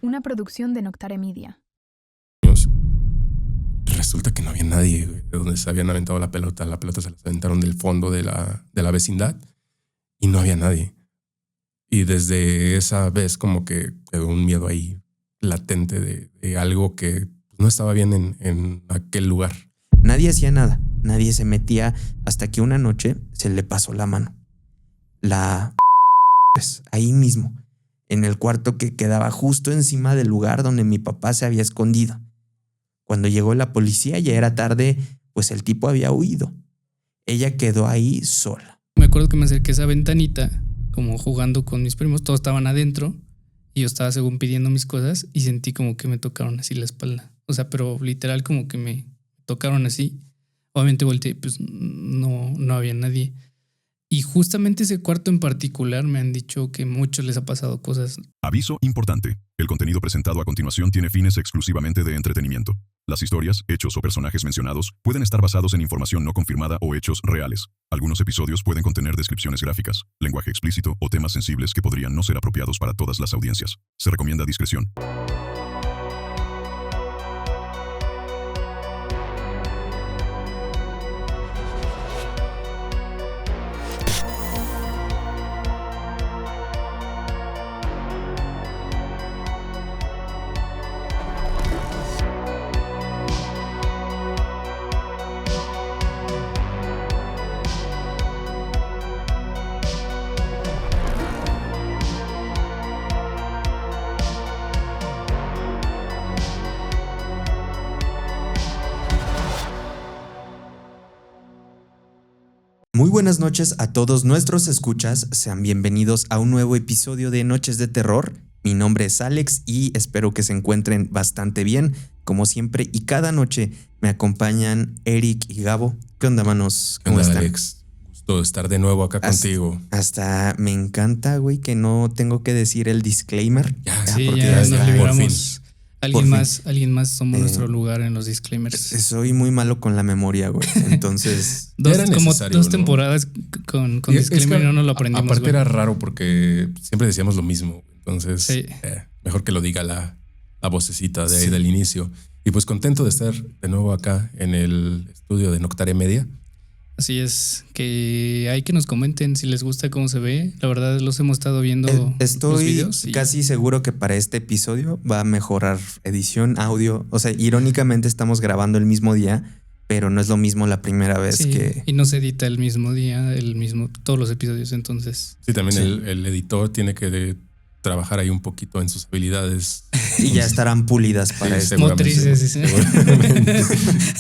una producción de Noctare Media. Resulta que no había nadie, güey, de donde se habían aventado la pelota. La pelota se la aventaron del fondo de la vecindad y no había nadie. Y desde esa vez como que quedó un miedo ahí latente de algo que no estaba bien en aquel lugar. Nadie hacía nada, nadie se metía hasta que una noche se le pasó la mano. Pues ahí mismo, en el cuarto que quedaba justo encima del lugar donde mi papá se había escondido. Cuando llegó la policía ya era tarde, pues el tipo había huido. Ella quedó ahí sola. Me acuerdo que me acerqué a esa ventanita, como jugando con mis primos, todos estaban adentro y yo estaba según pidiendo mis cosas y sentí como que me tocaron así la espalda. O sea, pero literal como que me tocaron así. Obviamente volteé, pues no había nadie. Y justamente ese cuarto en particular me han dicho que a muchos les ha pasado cosas. Aviso importante. El contenido presentado a continuación tiene fines exclusivamente de entretenimiento. Las historias, hechos o personajes mencionados pueden estar basados en información no confirmada o hechos reales. Algunos episodios pueden contener descripciones gráficas, lenguaje explícito o temas sensibles que podrían no ser apropiados para todas las audiencias. Se recomienda discreción. Muy buenas noches a todos nuestros escuchas, sean bienvenidos a un nuevo episodio de Noches de Terror. Mi nombre es Alex y espero que se encuentren bastante bien, como siempre, y cada noche me acompañan Eric y Gabo. ¿Qué onda, manos? ¿Cómo están? Alex? Gusto estar de nuevo acá contigo. Hasta me encanta, güey, que no tengo que decir el disclaimer. Porque ya nos liberamos. Alguien más somos nuestro lugar en los disclaimers. Soy muy malo con la memoria, güey. Entonces, dos temporadas con disclaimer no lo aprendimos. Aparte era raro porque siempre decíamos lo mismo. Entonces, mejor que lo diga la vocecita de ahí del inicio. Y pues contento de estar de nuevo acá en el estudio de Noctare Media. Así es, que hay que nos comenten si les gusta cómo se ve. La verdad los hemos estado viendo. Estoy los videos casi seguro que para este episodio va a mejorar edición, audio. O sea, irónicamente estamos grabando el mismo día, pero no es lo mismo la primera vez que... Y no se edita el mismo día, todos los episodios, entonces. Sí, también el editor tiene que trabajar ahí un poquito en sus habilidades. Y ya estarán pulidas para eso. Motrices, sí.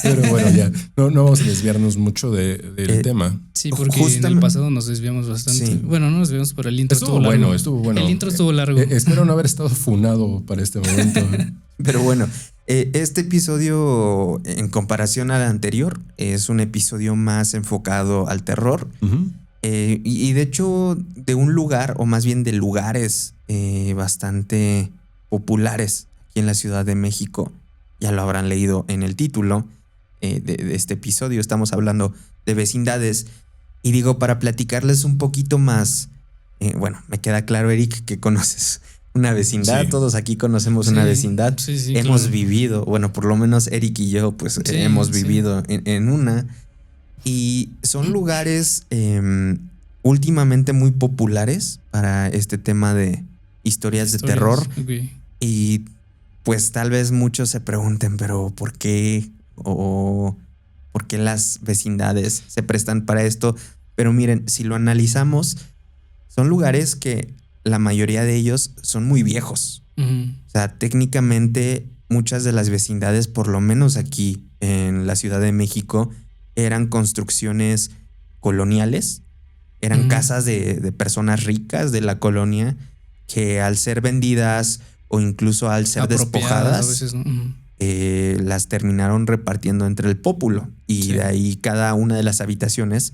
Pero bueno, ya no vamos a desviarnos mucho del tema. Sí, porque en el pasado nos desviamos bastante. Sí. Bueno, no nos desviamos, pero el intro estuvo largo. Estuvo bueno. El intro estuvo largo. Espero no haber estado funado para este momento. Pero bueno, este episodio, en comparación al anterior, es un episodio más enfocado al terror. Uh-huh. Y de hecho, de un lugar, o más bien de lugares bastante populares aquí en la Ciudad de México. Ya lo habrán leído en el título de este episodio. Estamos hablando de vecindades. Y digo, para platicarles un poquito más, bueno, me queda claro, Eric, que conoces una vecindad. Sí. Todos aquí conocemos una vecindad. Sí, hemos vivido, bueno, por lo menos Eric y yo, pues hemos vivido en una. Y son lugares últimamente muy populares para este tema de historias de terror. Okay. Y pues tal vez muchos se pregunten, pero ¿por qué? ¿O por qué las vecindades se prestan para esto? Pero miren, si lo analizamos, son lugares que la mayoría de ellos son muy viejos. Uh-huh. O sea, técnicamente muchas de las vecindades, por lo menos aquí en la Ciudad de México, eran construcciones coloniales, eran casas de personas ricas de la colonia que al ser vendidas o incluso al ser despojadas, a veces, ¿no? las terminaron repartiendo entre el pópulo y de ahí cada una de las habitaciones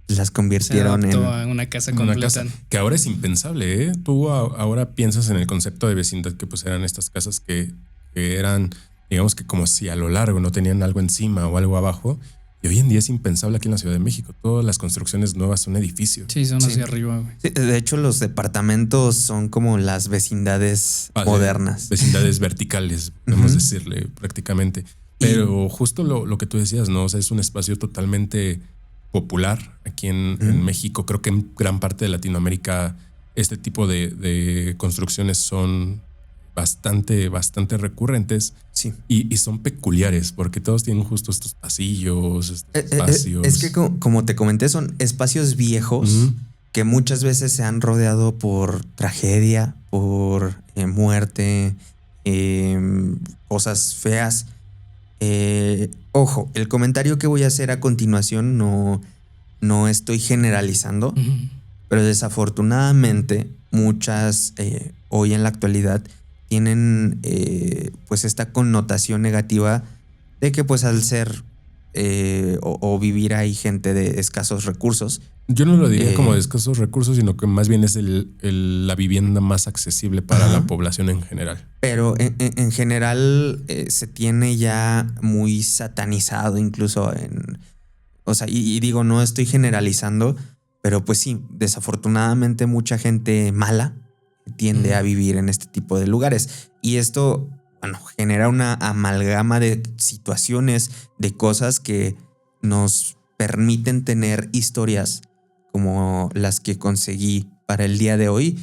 las convirtieron en una casa completa. Que ahora es impensable, ¿eh? Tú ahora piensas en el concepto de vecindad, que pues eran estas casas que eran, digamos que como si a lo largo no tenían algo encima o algo abajo. Y hoy en día es impensable aquí en la Ciudad de México. Todas las construcciones nuevas son edificios. Sí, son Sí. hacia arriba, güey. Sí, de hecho, los departamentos son como las vecindades modernas. Vecindades verticales, podemos decirle prácticamente. Pero justo lo que tú decías, ¿no? O sea, es un espacio totalmente popular aquí en México. Creo que en gran parte de Latinoamérica este tipo de construcciones son bastante recurrentes. Sí. Y son peculiares porque todos tienen justo estos pasillos, estos espacios. Es que como te comenté, son espacios viejos que muchas veces se han rodeado por tragedia, por muerte, cosas feas. Ojo, el comentario que voy a hacer a continuación no estoy generalizando, pero desafortunadamente muchas hoy en la actualidad tienen pues esta connotación negativa de que pues al ser o vivir ahí gente de escasos recursos. Yo no lo diría como de escasos recursos, sino que más bien es la vivienda más accesible para la población en general. Pero en general se tiene ya muy satanizado incluso o sea, y digo, no estoy generalizando, pero pues sí, desafortunadamente mucha gente mala tiende a vivir en este tipo de lugares. Y esto, bueno, genera una amalgama de situaciones, de cosas que nos permiten tener historias como las que conseguí para el día de hoy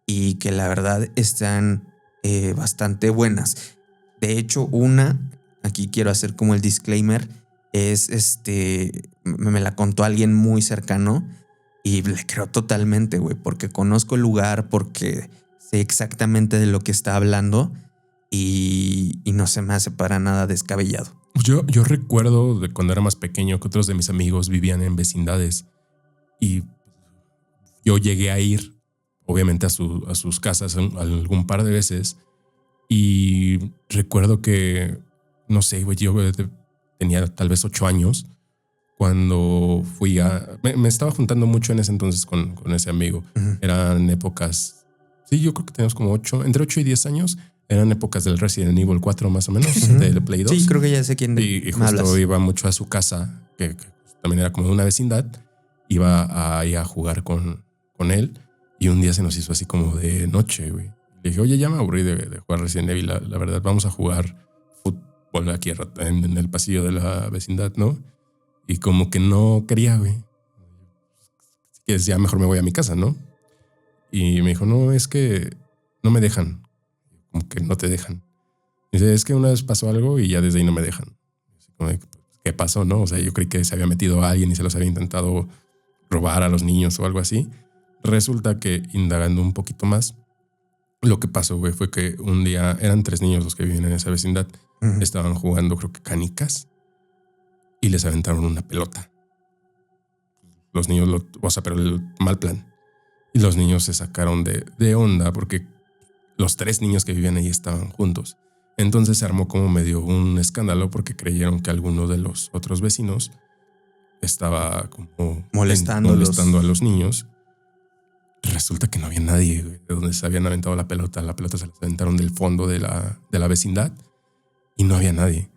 y que la verdad están bastante buenas. De hecho, aquí quiero hacer como el disclaimer, me la contó alguien muy cercano y le creo totalmente, güey, porque conozco el lugar, porque sé exactamente de lo que está hablando y no se me hace para nada descabellado. Yo recuerdo de cuando era más pequeño que otros de mis amigos vivían en vecindades y yo llegué a ir, obviamente, a sus casas algún par de veces y recuerdo que, no sé, güey, yo tenía tal vez 8 años cuando fui me estaba juntando mucho en ese entonces con ese amigo. Eran épocas, sí, yo creo que teníamos como entre 8 y 10 años. Eran épocas del Resident Evil 4 más o menos, de Play 2. Sí, creo que ya sé quién y me hablas. justo iba mucho a su casa, que también era como de una vecindad. Iba ahí a jugar con él y un día se nos hizo así como de noche, güey. Le dije, oye, ya me aburrí de jugar Resident Evil, la verdad, vamos a jugar fútbol aquí en el pasillo de la vecindad, ¿no? Y como que no quería, güey. Que ya mejor me voy a mi casa, ¿no? Y me dijo, no, es que no me dejan. Como que no te dejan. Dice, es que una vez pasó algo y ya desde ahí no me dejan. ¿Qué pasó, no? O sea, yo creí que se había metido a alguien y se los había intentado robar a los niños o algo así. Resulta que, indagando un poquito más, lo que pasó, güey, fue que un día eran 3 niños los que vivían en esa vecindad. Estaban jugando, creo que canicas, y les aventaron una pelota. Los niños, pero el mal plan. Y los niños se sacaron de onda porque los 3 niños que vivían ahí estaban juntos. Entonces se armó como medio un escándalo porque creyeron que alguno de los otros vecinos estaba como molestando a los niños. Resulta que no había nadie, güey, de donde se habían aventado la pelota. La pelota se la aventaron del fondo de la vecindad y no había nadie.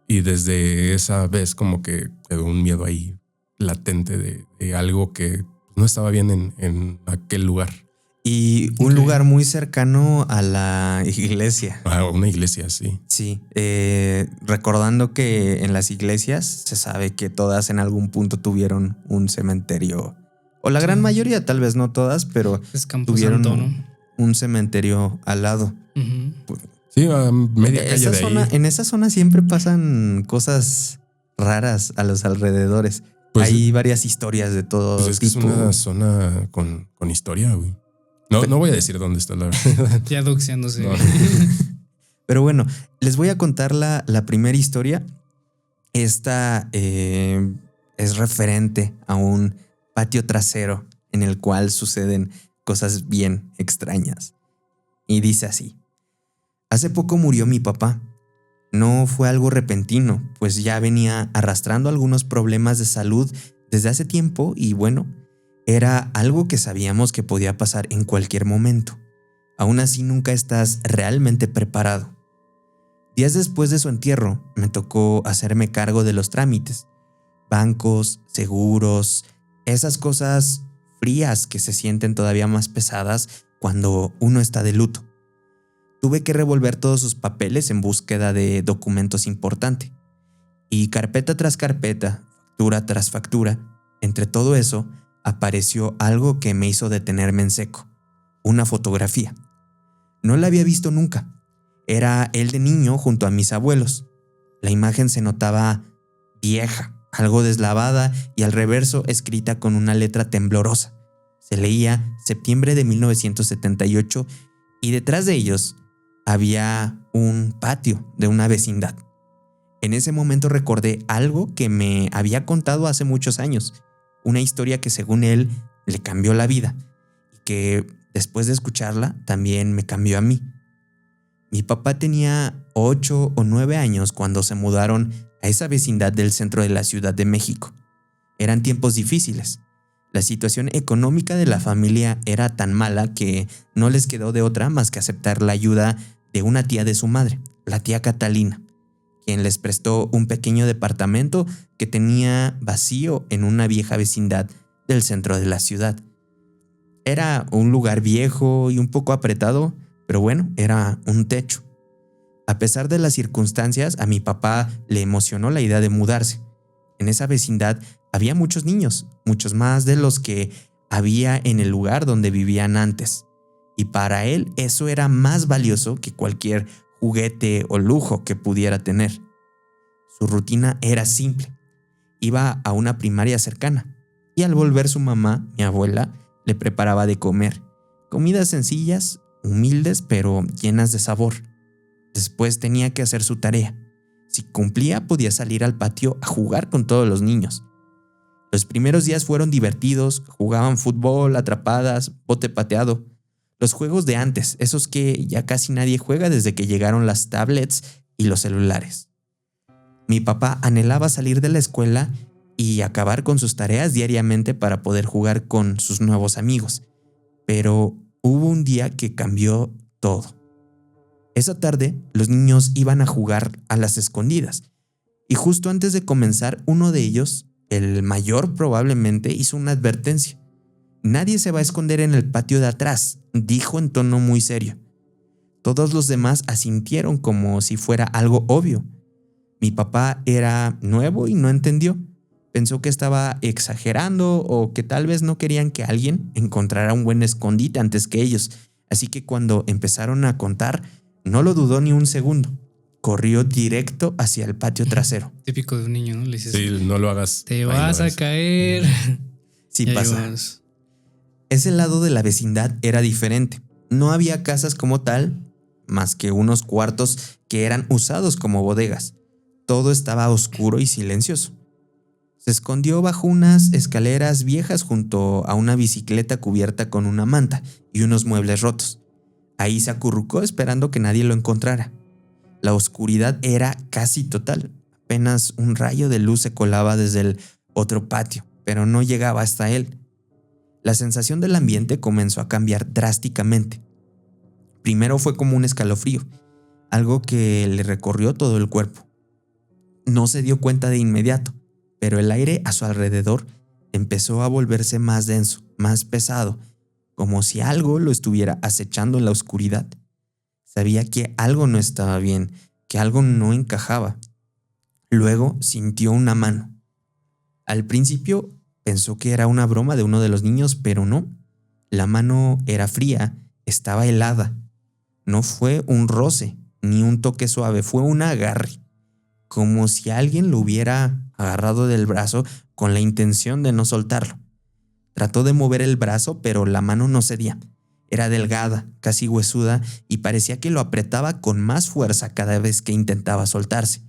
Y desde esa vez como que quedó un miedo ahí latente de algo que no estaba bien en aquel lugar. Y un lugar muy cercano a la iglesia. Una iglesia, sí. Sí. Recordando que en las iglesias se sabe que todas en algún punto tuvieron un cementerio. O la gran mayoría, tal vez no todas, pero tuvieron un cementerio al lado. Sí, a media calle de ahí. En esa zona siempre pasan cosas raras a los alrededores. Pues hay varias historias de todo pues es tipo. Que es una zona con historia, güey. No voy a decir dónde está la verdad. Ya doxeándose. No. Pero bueno, les voy a contar la primera historia. Esta es referente a un patio trasero en el cual suceden cosas bien extrañas. Y dice así. Hace poco murió mi papá. No fue algo repentino, pues ya venía arrastrando algunos problemas de salud desde hace tiempo y bueno, era algo que sabíamos que podía pasar en cualquier momento. Aún así nunca estás realmente preparado. Días después de su entierro, me tocó hacerme cargo de los trámites. bancos, seguros, esas cosas frías que se sienten todavía más pesadas cuando uno está de luto. Tuve que revolver todos sus papeles en búsqueda de documentos importantes. Y carpeta tras carpeta, factura tras factura, entre todo eso, apareció algo que me hizo detenerme en seco. Una fotografía. No la había visto nunca. Era él de niño junto a mis abuelos. La imagen se notaba vieja, algo deslavada y al reverso escrita con una letra temblorosa. Se leía septiembre de 1978 y detrás de ellos había un patio de una vecindad. En ese momento recordé algo que me había contado hace muchos años, una historia que según él le cambió la vida y que después de escucharla también me cambió a mí. Mi papá tenía 8 o 9 años cuando se mudaron a esa vecindad del centro de la Ciudad de México. Eran tiempos difíciles. La situación económica de la familia era tan mala que no les quedó de otra más que aceptar la ayuda de una tía de su madre, la tía Catalina, quien les prestó un pequeño departamento que tenía vacío en una vieja vecindad del centro de la ciudad. Era un lugar viejo y un poco apretado, pero bueno, era un techo. A pesar de las circunstancias, a mi papá le emocionó la idea de mudarse. En esa vecindad había muchos niños, muchos más de los que había en el lugar donde vivían antes. Y para él eso era más valioso que cualquier juguete o lujo que pudiera tener. Su rutina era simple. Iba a una primaria cercana y al volver su mamá, mi abuela, le preparaba de comer. Comidas sencillas, humildes pero llenas de sabor. Después tenía que hacer su tarea. Si cumplía, podía salir al patio a jugar con todos los niños. Los primeros días fueron divertidos, jugaban fútbol, atrapadas, bote pateado. Los juegos de antes, esos que ya casi nadie juega desde que llegaron las tablets y los celulares. Mi papá anhelaba salir de la escuela y acabar con sus tareas diariamente para poder jugar con sus nuevos amigos. Pero hubo un día que cambió todo. Esa tarde, los niños iban a jugar a las escondidas. Y justo antes de comenzar, uno de ellos, el mayor probablemente, hizo una advertencia. «Nadie se va a esconder en el patio de atrás», dijo en tono muy serio. Todos los demás asintieron como si fuera algo obvio. Mi papá era nuevo y no entendió. Pensó que estaba exagerando o que tal vez no querían que alguien encontrara un buen escondite antes que ellos. Así que cuando empezaron a contar, no lo dudó ni un segundo. Corrió directo hacia el patio trasero. Típico de un niño, ¿no? Le dices, Sí, no lo hagas. te vas a caer. Sí Ya pasa. llevamos. Ese lado de la vecindad era diferente. No había casas como tal, más que unos cuartos que eran usados como bodegas. Todo estaba oscuro y silencioso. Se escondió bajo unas escaleras viejas junto a una bicicleta cubierta con una manta y unos muebles rotos. Ahí se acurrucó esperando que nadie lo encontrara. La oscuridad era casi total. Apenas un rayo de luz se colaba desde el otro patio, pero no llegaba hasta él. La sensación del ambiente comenzó a cambiar drásticamente. Primero fue como un escalofrío, algo que le recorrió todo el cuerpo. No se dio cuenta de inmediato, pero el aire a su alrededor empezó a volverse más denso, más pesado, como si algo lo estuviera acechando en la oscuridad. Sabía que algo no estaba bien, que algo no encajaba. Luego sintió una mano. Al principio pensó que era una broma de uno de los niños, pero no. La mano era fría, estaba helada. No fue un roce, ni un toque suave, fue un agarre. Como si alguien lo hubiera agarrado del brazo con la intención de no soltarlo. Trató de mover el brazo, pero la mano no cedía. Era delgada, casi huesuda, y parecía que lo apretaba con más fuerza cada vez que intentaba soltarse.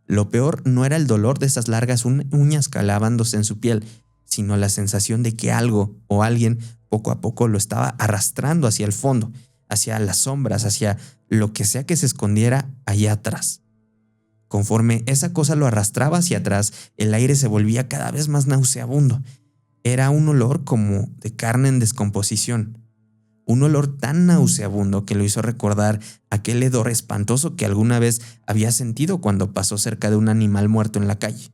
Lo peor no era el dolor de esas largas uñas clavándose en su piel, sino la sensación de que algo o alguien poco a poco lo estaba arrastrando hacia el fondo, hacia las sombras, hacia lo que sea que se escondiera allá atrás. Conforme esa cosa lo arrastraba hacia atrás, el aire se volvía cada vez más nauseabundo. Era un olor como de carne en descomposición. Un olor tan nauseabundo que lo hizo recordar aquel hedor espantoso que alguna vez había sentido cuando pasó cerca de un animal muerto en la calle.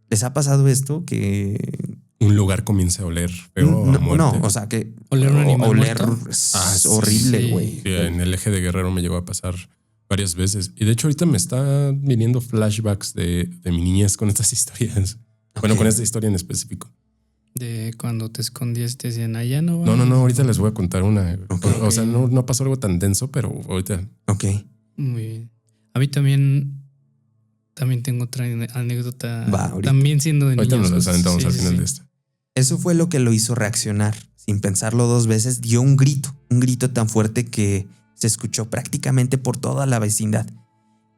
¿Les ha pasado esto? Que Un lugar comienza a oler feo a muerte. no, o sea que ¿Oler un animal muerto? es Sí, horrible, sí. güey. Sí, en el eje de Guerrero me llegó a pasar varias veces. Y de hecho ahorita me está viniendo flashbacks de mi niñez con estas historias. Bueno, Ok. con esta historia en específico. De cuando te escondías y te decían, allá no va. No, ahorita les voy a contar una. Ok. O sea, no pasó algo tan denso, pero ahorita... Ok. Muy bien. A mí también tengo otra anécdota. Va, ahorita. También siendo de Ahorita niños. nos las aventamos Sí, al sí, final sí. de esta. Eso fue lo que lo hizo reaccionar. Sin pensarlo 2 veces, dio un grito tan fuerte que se escuchó prácticamente por toda la vecindad.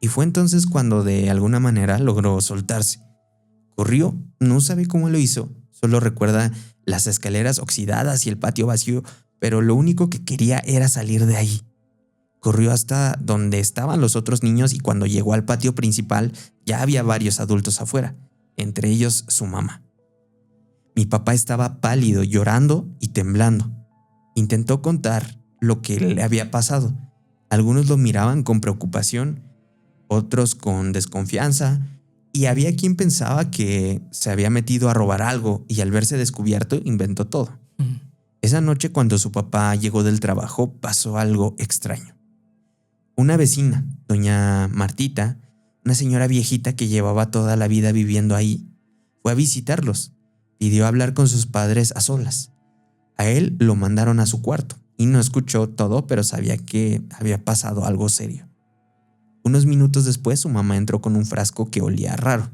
Y fue entonces cuando de alguna manera logró soltarse. Corrió, no sabe cómo lo hizo, solo recuerda las escaleras oxidadas y el patio vacío, pero lo único que quería era salir de ahí. Corrió hasta donde estaban los otros niños y cuando llegó al patio principal ya había varios adultos afuera, entre ellos su mamá. Mi papá estaba pálido, llorando y temblando. Intentó contar lo que le había pasado. Algunos lo miraban con preocupación, otros con desconfianza, y había quien pensaba que se había metido a robar algo y al verse descubierto inventó todo. Ujú. Esa noche cuando su papá llegó del trabajo pasó algo extraño. Una vecina, doña Martita, una señora viejita que llevaba toda la vida viviendo ahí, fue a visitarlos. Pidió hablar con sus padres a solas. A él lo mandaron a su cuarto y no escuchó todo, pero sabía que había pasado algo serio. Unos minutos después su mamá entró con un frasco que olía raro.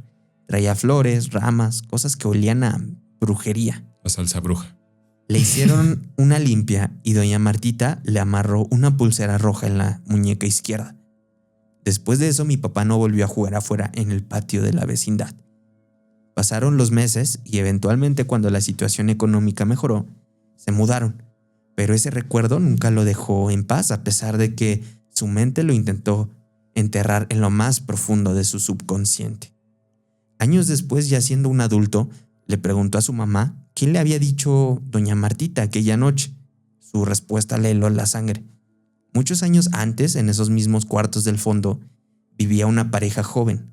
Traía flores, ramas, cosas que olían a brujería. La salsa bruja. Le hicieron una limpia y doña Martita le amarró una pulsera roja en la muñeca izquierda. Después de eso mi papá no volvió a jugar afuera en el patio de la vecindad. Pasaron los meses y eventualmente cuando la situación económica mejoró, se mudaron. Pero ese recuerdo nunca lo dejó en paz a pesar de que su mente lo intentó enterrar en lo más profundo de su subconsciente. Años después, ya siendo un adulto, le preguntó a su mamá qué le había dicho doña Martita aquella noche. Su respuesta le heló la sangre. Muchos años antes, en esos mismos cuartos del fondo, vivía una pareja joven.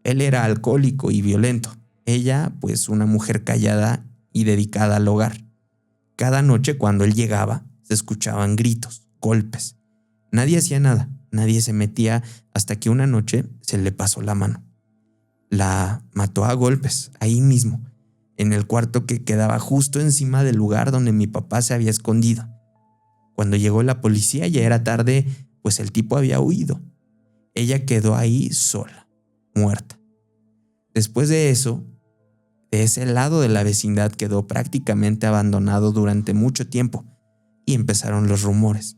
Él era alcohólico y violento. Ella, pues, una mujer callada y dedicada al hogar. Cada noche cuando él llegaba, se escuchaban gritos, golpes. Nadie hacía nada, nadie se metía hasta que una noche se le pasó la mano. La mató a golpes, ahí mismo, en el cuarto que quedaba justo encima del lugar donde mi papá se había escondido. Cuando llegó la policía ya era tarde, pues el tipo había huido. Ella quedó ahí sola, muerta. Después de eso, de ese lado de la vecindad quedó prácticamente abandonado durante mucho tiempo y empezaron los rumores.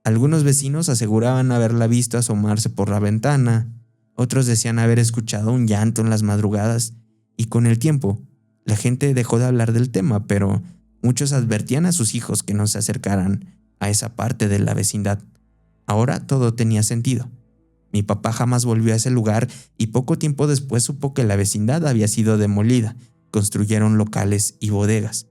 Algunos vecinos aseguraban haberla visto asomarse por la ventana, otros decían haber escuchado un llanto en las madrugadas y con el tiempo la gente dejó de hablar del tema, pero muchos advertían a sus hijos que no se acercaran a esa parte de la vecindad. Ahora todo tenía sentido. Mi papá jamás volvió a ese lugar y poco tiempo después supo que la vecindad había sido demolida. Construyeron locales y bodegas.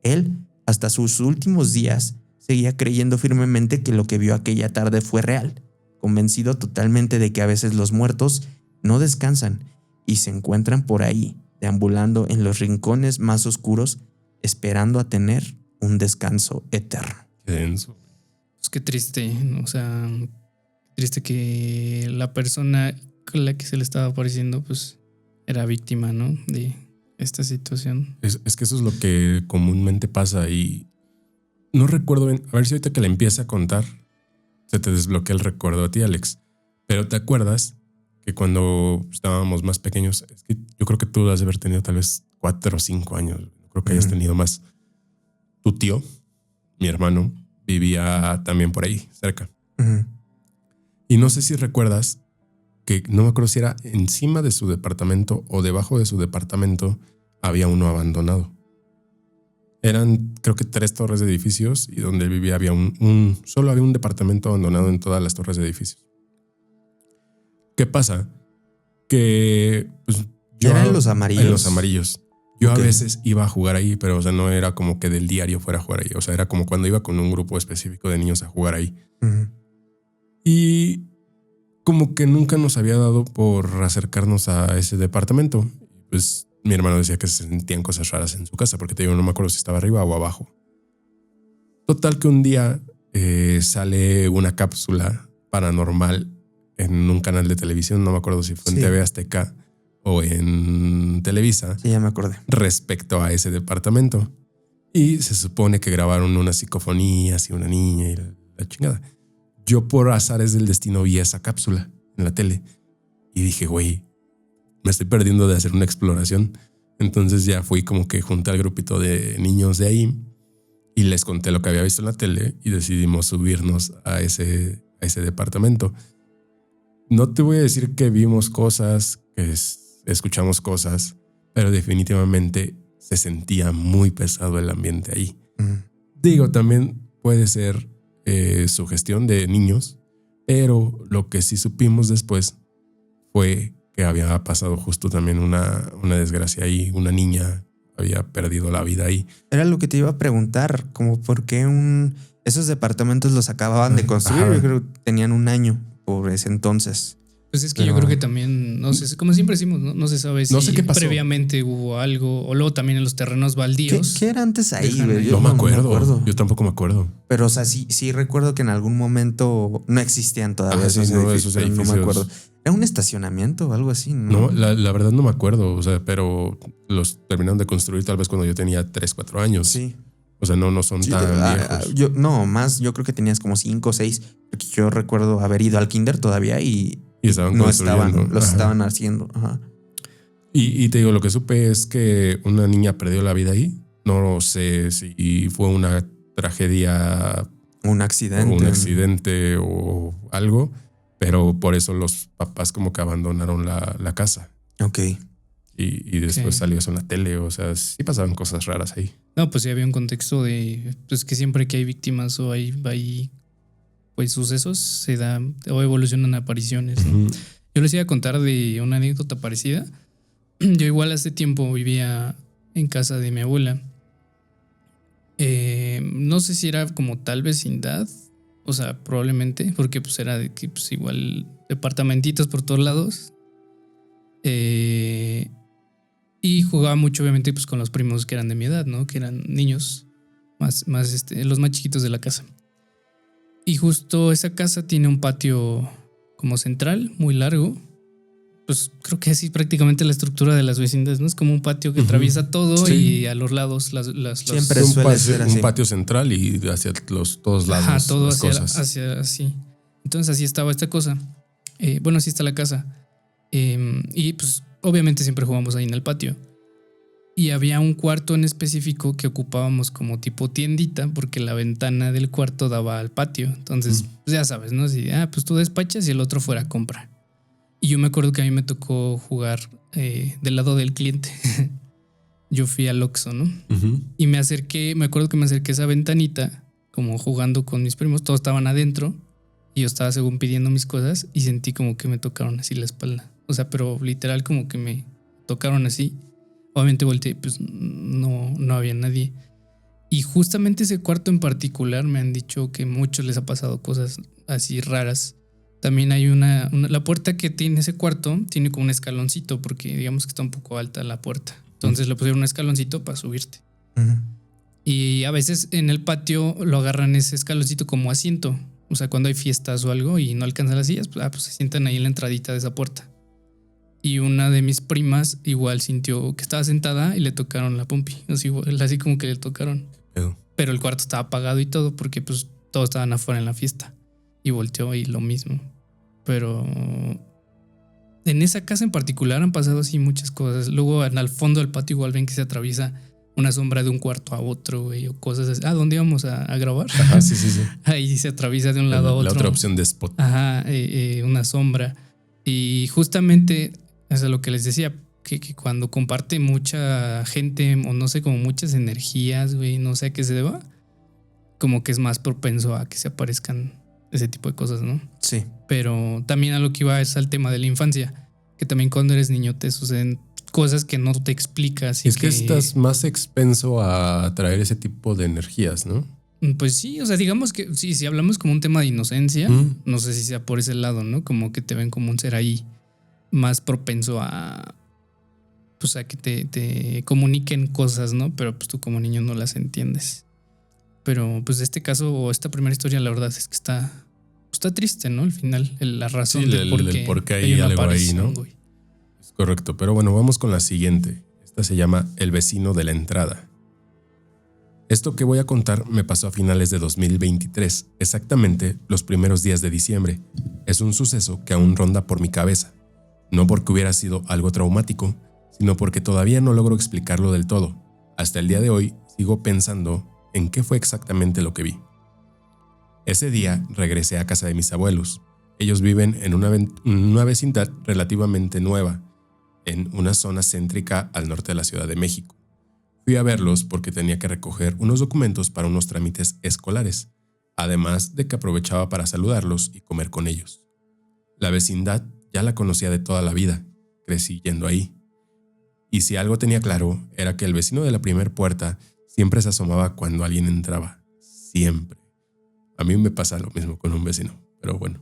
Él, hasta sus últimos días, seguía creyendo firmemente que lo que vio aquella tarde fue real, convencido totalmente de que a veces los muertos no descansan y se encuentran por ahí, deambulando en los rincones más oscuros, esperando a tener un descanso eterno. Qué denso. Pues qué triste, ¿no? O sea, triste que la persona con la que se le estaba apareciendo, pues, era víctima, ¿no? De esta situación. Es que eso es lo que comúnmente pasa y no recuerdo bien. A ver si ahorita que le empiece a contar se te desbloquea el recuerdo a ti, Alex. Pero ¿te acuerdas que cuando estábamos más pequeños, es que yo creo que tú has de haber tenido tal vez 4 o 5 años, no creo que hayas tenido más. Tu tío, mi hermano, vivía también por ahí, cerca. Y no sé si recuerdas que no me acuerdo si era encima de su departamento o debajo de su departamento había uno abandonado. Eran creo que 3 torres de edificios y donde él vivía había solo había un departamento abandonado en todas las torres de edificios. ¿Qué pasa? Que pues, ¿Eran los amarillos? En los amarillos. Yo Ok. a veces iba a jugar ahí, pero o sea, no era como que del diario fuera a jugar ahí. O sea, era como cuando iba con un grupo específico de niños a jugar ahí. Y como que nunca nos había dado por acercarnos a ese departamento. pues mi hermano decía que se sentían cosas raras en su casa, porque te digo, no me acuerdo si estaba arriba o abajo. Total que un día sale una cápsula paranormal en un canal de televisión, no me acuerdo si fue en TV Azteca o en Televisa. Sí, ya me acordé. Respecto a ese departamento. Y se supone que grabaron unas psicofonías y una niña y la chingada. Yo por azares del destino vi esa cápsula en la tele y dije, güey, me estoy perdiendo de hacer una exploración. Entonces ya fui como que junté al grupito de niños de ahí y les conté lo que había visto en la tele y decidimos subirnos a ese departamento. No te voy a decir que vimos cosas, que escuchamos cosas, pero definitivamente se sentía muy pesado el ambiente ahí. Digo, también puede ser sugestión de niños, pero lo que sí supimos después fue que había pasado justo también una desgracia ahí. Una niña había perdido la vida ahí. Era lo que te iba a preguntar, como por qué esos departamentos los acababan de construir. Ajá. Yo creo que tenían un año por ese entonces. Pues es que yo creo que también, no sé, como siempre decimos, no se sabe si No sé qué pasó. previamente hubo algo, o luego también en los terrenos baldíos. ¿Qué era antes ahí, güey? No me acuerdo. Yo tampoco me acuerdo. Pero, o sea, sí recuerdo que en algún momento no existían todavía Sí, esos edificios, pero edificios. no me acuerdo. ¿Era un estacionamiento o algo así? No, la verdad no me acuerdo. O sea, pero los terminaron de construir tal vez cuando yo tenía 3, 4 años. Sí. O sea, no son tan viejos. Yo creo que tenías como 5 o 6. Porque yo recuerdo haber ido al kinder todavía y estaban no construyendo. los estaban haciendo. Ajá. Y te digo, lo que supe es que una niña perdió la vida ahí. No sé si fue una tragedia, Un accidente o algo, pero por eso los papás como que abandonaron la casa. Ok. Y después salió eso en la tele. O sea, sí pasaban cosas raras ahí. No, pues sí había un contexto de pues que siempre que hay víctimas o hay pues sucesos se da o evolucionan apariciones, ¿no? Uh-huh. Yo les iba a contar de una anécdota parecida. Yo igual hace tiempo vivía en casa de mi abuela. No sé si era como tal vecindad, o sea, probablemente, porque pues era de que pues igual departamentitos por todos lados. Y jugaba mucho obviamente pues con los primos que eran de mi edad, ¿no? Que eran niños más los más chiquitos de la casa. Y justo esa casa tiene un patio como central, muy largo. Pues creo que así prácticamente la estructura de las vecindades, ¿no? Es como un patio que atraviesa todo y a los lados Siempre suele ser así. Un patio central y hacia todos lados. Ajá, todo las cosas. hacia así. Entonces así estaba esta cosa. Bueno, así está la casa. Y pues obviamente siempre jugamos ahí en el patio. Y había un cuarto en específico que ocupábamos como tipo tiendita porque la ventana del cuarto daba al patio. Entonces, pues ya sabes, ¿no? Así, pues tú despachas y el otro fuera compra. Y yo me acuerdo que a mí me tocó jugar del lado del cliente. Yo fui al Oxxo, ¿no? Uh-huh. Y me acuerdo que me acerqué a esa ventanita como jugando con mis primos. Todos estaban adentro y yo estaba según pidiendo mis cosas y sentí como que me tocaron así la espalda. O sea, pero literal como que me tocaron así. Obviamente volteé, pues no había nadie. Y justamente ese cuarto en particular me han dicho que a muchos les ha pasado cosas así raras. También hay la puerta que tiene ese cuarto tiene como un escaloncito porque digamos que está un poco alta la puerta. Entonces le pusieron un escaloncito para subirte. Uh-huh. Y a veces en el patio lo agarran ese escaloncito como asiento. O sea, cuando hay fiestas o algo y no alcanzan las sillas, pues se sientan ahí en la entradita de esa puerta. Y una de mis primas igual sintió que estaba sentada y le tocaron la pompi. Así como que le tocaron. Pero el cuarto estaba apagado y todo porque pues todos estaban afuera en la fiesta. Y volteó y lo mismo. Pero en esa casa en particular han pasado así muchas cosas. Luego al fondo del patio igual ven que se atraviesa una sombra de un cuarto a otro, güey, o cosas así. ¿Dónde íbamos a grabar? Ajá, sí. Ahí se atraviesa de un lado a otro. La otra opción de spot. Ajá, una sombra. Y justamente eso es lo que les decía, que cuando comparte mucha gente, o no sé, como muchas energías, güey, no sé a qué se deba, como que es más propenso a que se aparezcan ese tipo de cosas, ¿no? Sí. Pero también a lo que iba es al tema de la infancia, que también cuando eres niño te suceden cosas que no te explicas. Y es que estás más expenso a atraer ese tipo de energías, ¿no? Pues sí, o sea, digamos que sí, si hablamos como un tema de inocencia, no sé si sea por ese lado, ¿no? Como que te ven como un ser ahí más propenso a pues a que te comuniquen cosas, ¿no? Pero pues tú como niño no las entiendes. Pero pues este caso o esta primera historia, la verdad es que está triste, ¿no? Al final, la razón Sí, del por qué hay hay una algo ahí, aparición, ¿no? güey. Es correcto, pero bueno, vamos con la siguiente. Esta se llama El vecino de la entrada. Esto que voy a contar me pasó a finales de 2023, exactamente los primeros días de diciembre. Es un suceso que aún ronda por mi cabeza. No porque hubiera sido algo traumático, sino porque todavía no logro explicarlo del todo. Hasta el día de hoy sigo pensando en qué fue exactamente lo que vi. Ese día regresé a casa de mis abuelos. Ellos viven en una vecindad relativamente nueva, en una zona céntrica al norte de la Ciudad de México. Fui a verlos porque tenía que recoger unos documentos para unos trámites escolares, además de que aprovechaba para saludarlos y comer con ellos. La vecindad ya la conocía de toda la vida, crecí yendo ahí. Y si algo tenía claro, era que el vecino de la primer puerta siempre se asomaba cuando alguien entraba. Siempre. A mí me pasa lo mismo con un vecino, pero bueno.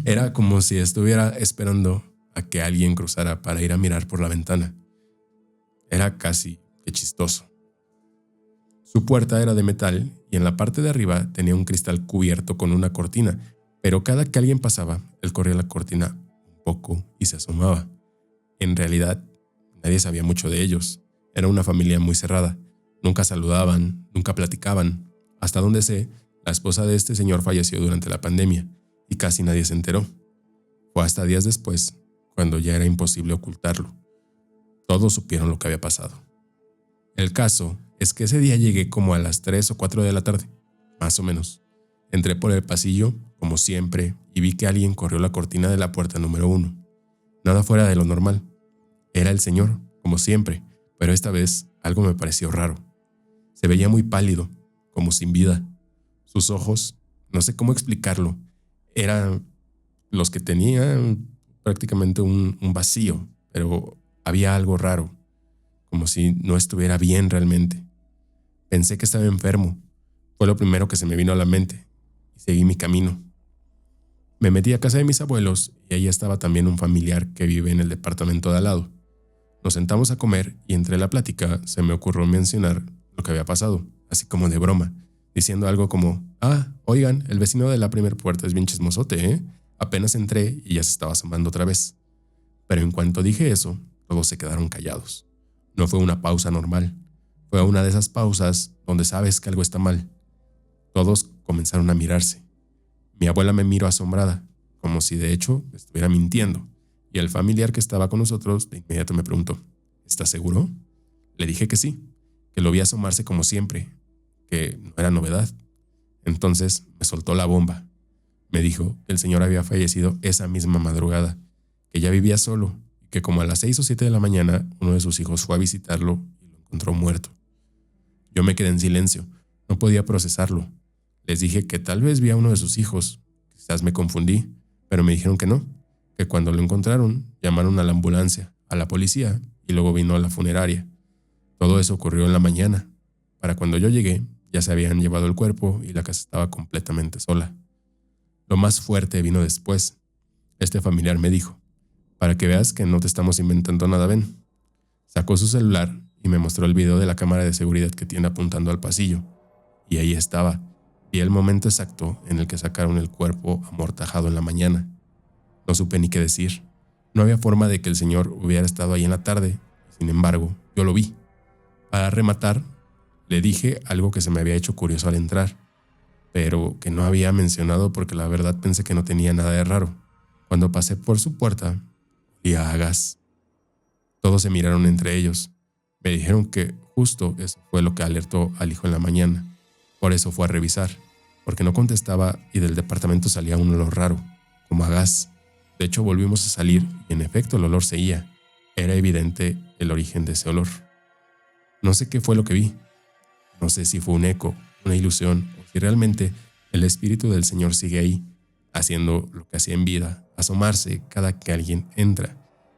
Era como si estuviera esperando a que alguien cruzara para ir a mirar por la ventana. Era casi que chistoso. Su puerta era de metal y en la parte de arriba tenía un cristal cubierto con una cortina, pero cada que alguien pasaba, él corría la cortina un poco y se asomaba. En realidad, nadie sabía mucho de ellos. Era una familia muy cerrada. Nunca saludaban, nunca platicaban. Hasta donde sé, la esposa de este señor falleció durante la pandemia y casi nadie se enteró. Fue hasta días después, cuando ya era imposible ocultarlo. Todos supieron lo que había pasado. El caso es que ese día llegué como a las 3 o 4 de la tarde, más o menos. Entré por el pasillo, como siempre, y vi que alguien corrió la cortina de la puerta número 1. Nada fuera de lo normal. Era el señor, como siempre, pero esta vez algo me pareció raro. Se veía muy pálido, como sin vida. Sus ojos, no sé cómo explicarlo, eran los que tenían prácticamente un vacío, pero había algo raro, como si no estuviera bien realmente. Pensé que estaba enfermo. Fue lo primero que se me vino a la mente y seguí mi camino. Me metí a casa de mis abuelos y ahí estaba también un familiar que vive en el departamento de al lado. Nos sentamos a comer y entre la plática se me ocurrió mencionar lo que había pasado, así como de broma, diciendo algo como, oigan, el vecino de la primera puerta es bien chismosote, ¿eh? Apenas entré y ya se estaba asomando otra vez. Pero en cuanto dije eso, todos se quedaron callados. No fue una pausa normal, fue una de esas pausas donde sabes que algo está mal. Todos comenzaron a mirarse. Mi abuela me miró asombrada, como si de hecho estuviera mintiendo, y el familiar que estaba con nosotros de inmediato me preguntó, ¿estás seguro? Le dije que sí, que lo vi asomarse como siempre, que no era novedad. Entonces me soltó la bomba. Me dijo que el señor había fallecido esa misma madrugada, que ya vivía solo y que como a las 6 o 7 de la mañana uno de sus hijos fue a visitarlo y lo encontró muerto. Yo me quedé en silencio, no podía procesarlo. Les dije que tal vez vi a uno de sus hijos, quizás me confundí, pero me dijeron que no, que cuando lo encontraron llamaron a la ambulancia, a la policía y luego vino a la funeraria. Todo eso ocurrió en la mañana. Para cuando yo llegué, ya se habían llevado el cuerpo y la casa estaba completamente sola. Lo más fuerte vino después. Este familiar me dijo, para que veas que no te estamos inventando nada, ven. Sacó su celular y me mostró el video de la cámara de seguridad que tiene apuntando al pasillo. Y ahí estaba. Vi el momento exacto en el que sacaron el cuerpo amortajado en la mañana. No supe ni qué decir. No había forma de que el señor hubiera estado ahí en la tarde. Sin embargo, yo lo vi. Para rematar, le dije algo que se me había hecho curioso al entrar, pero que no había mencionado porque la verdad pensé que no tenía nada de raro. Cuando pasé por su puerta, olía a gas. Todos se miraron entre ellos. Me dijeron que justo eso fue lo que alertó al hijo en la mañana. Por eso fue a revisar, porque no contestaba y del departamento salía un olor raro, como a gas. De hecho, volvimos a salir y en efecto el olor seguía. Era evidente el origen de ese olor. No sé qué fue lo que vi. No sé si fue un eco, una ilusión, o si realmente el espíritu del Señor sigue ahí, haciendo lo que hacía en vida, asomarse cada que alguien entra.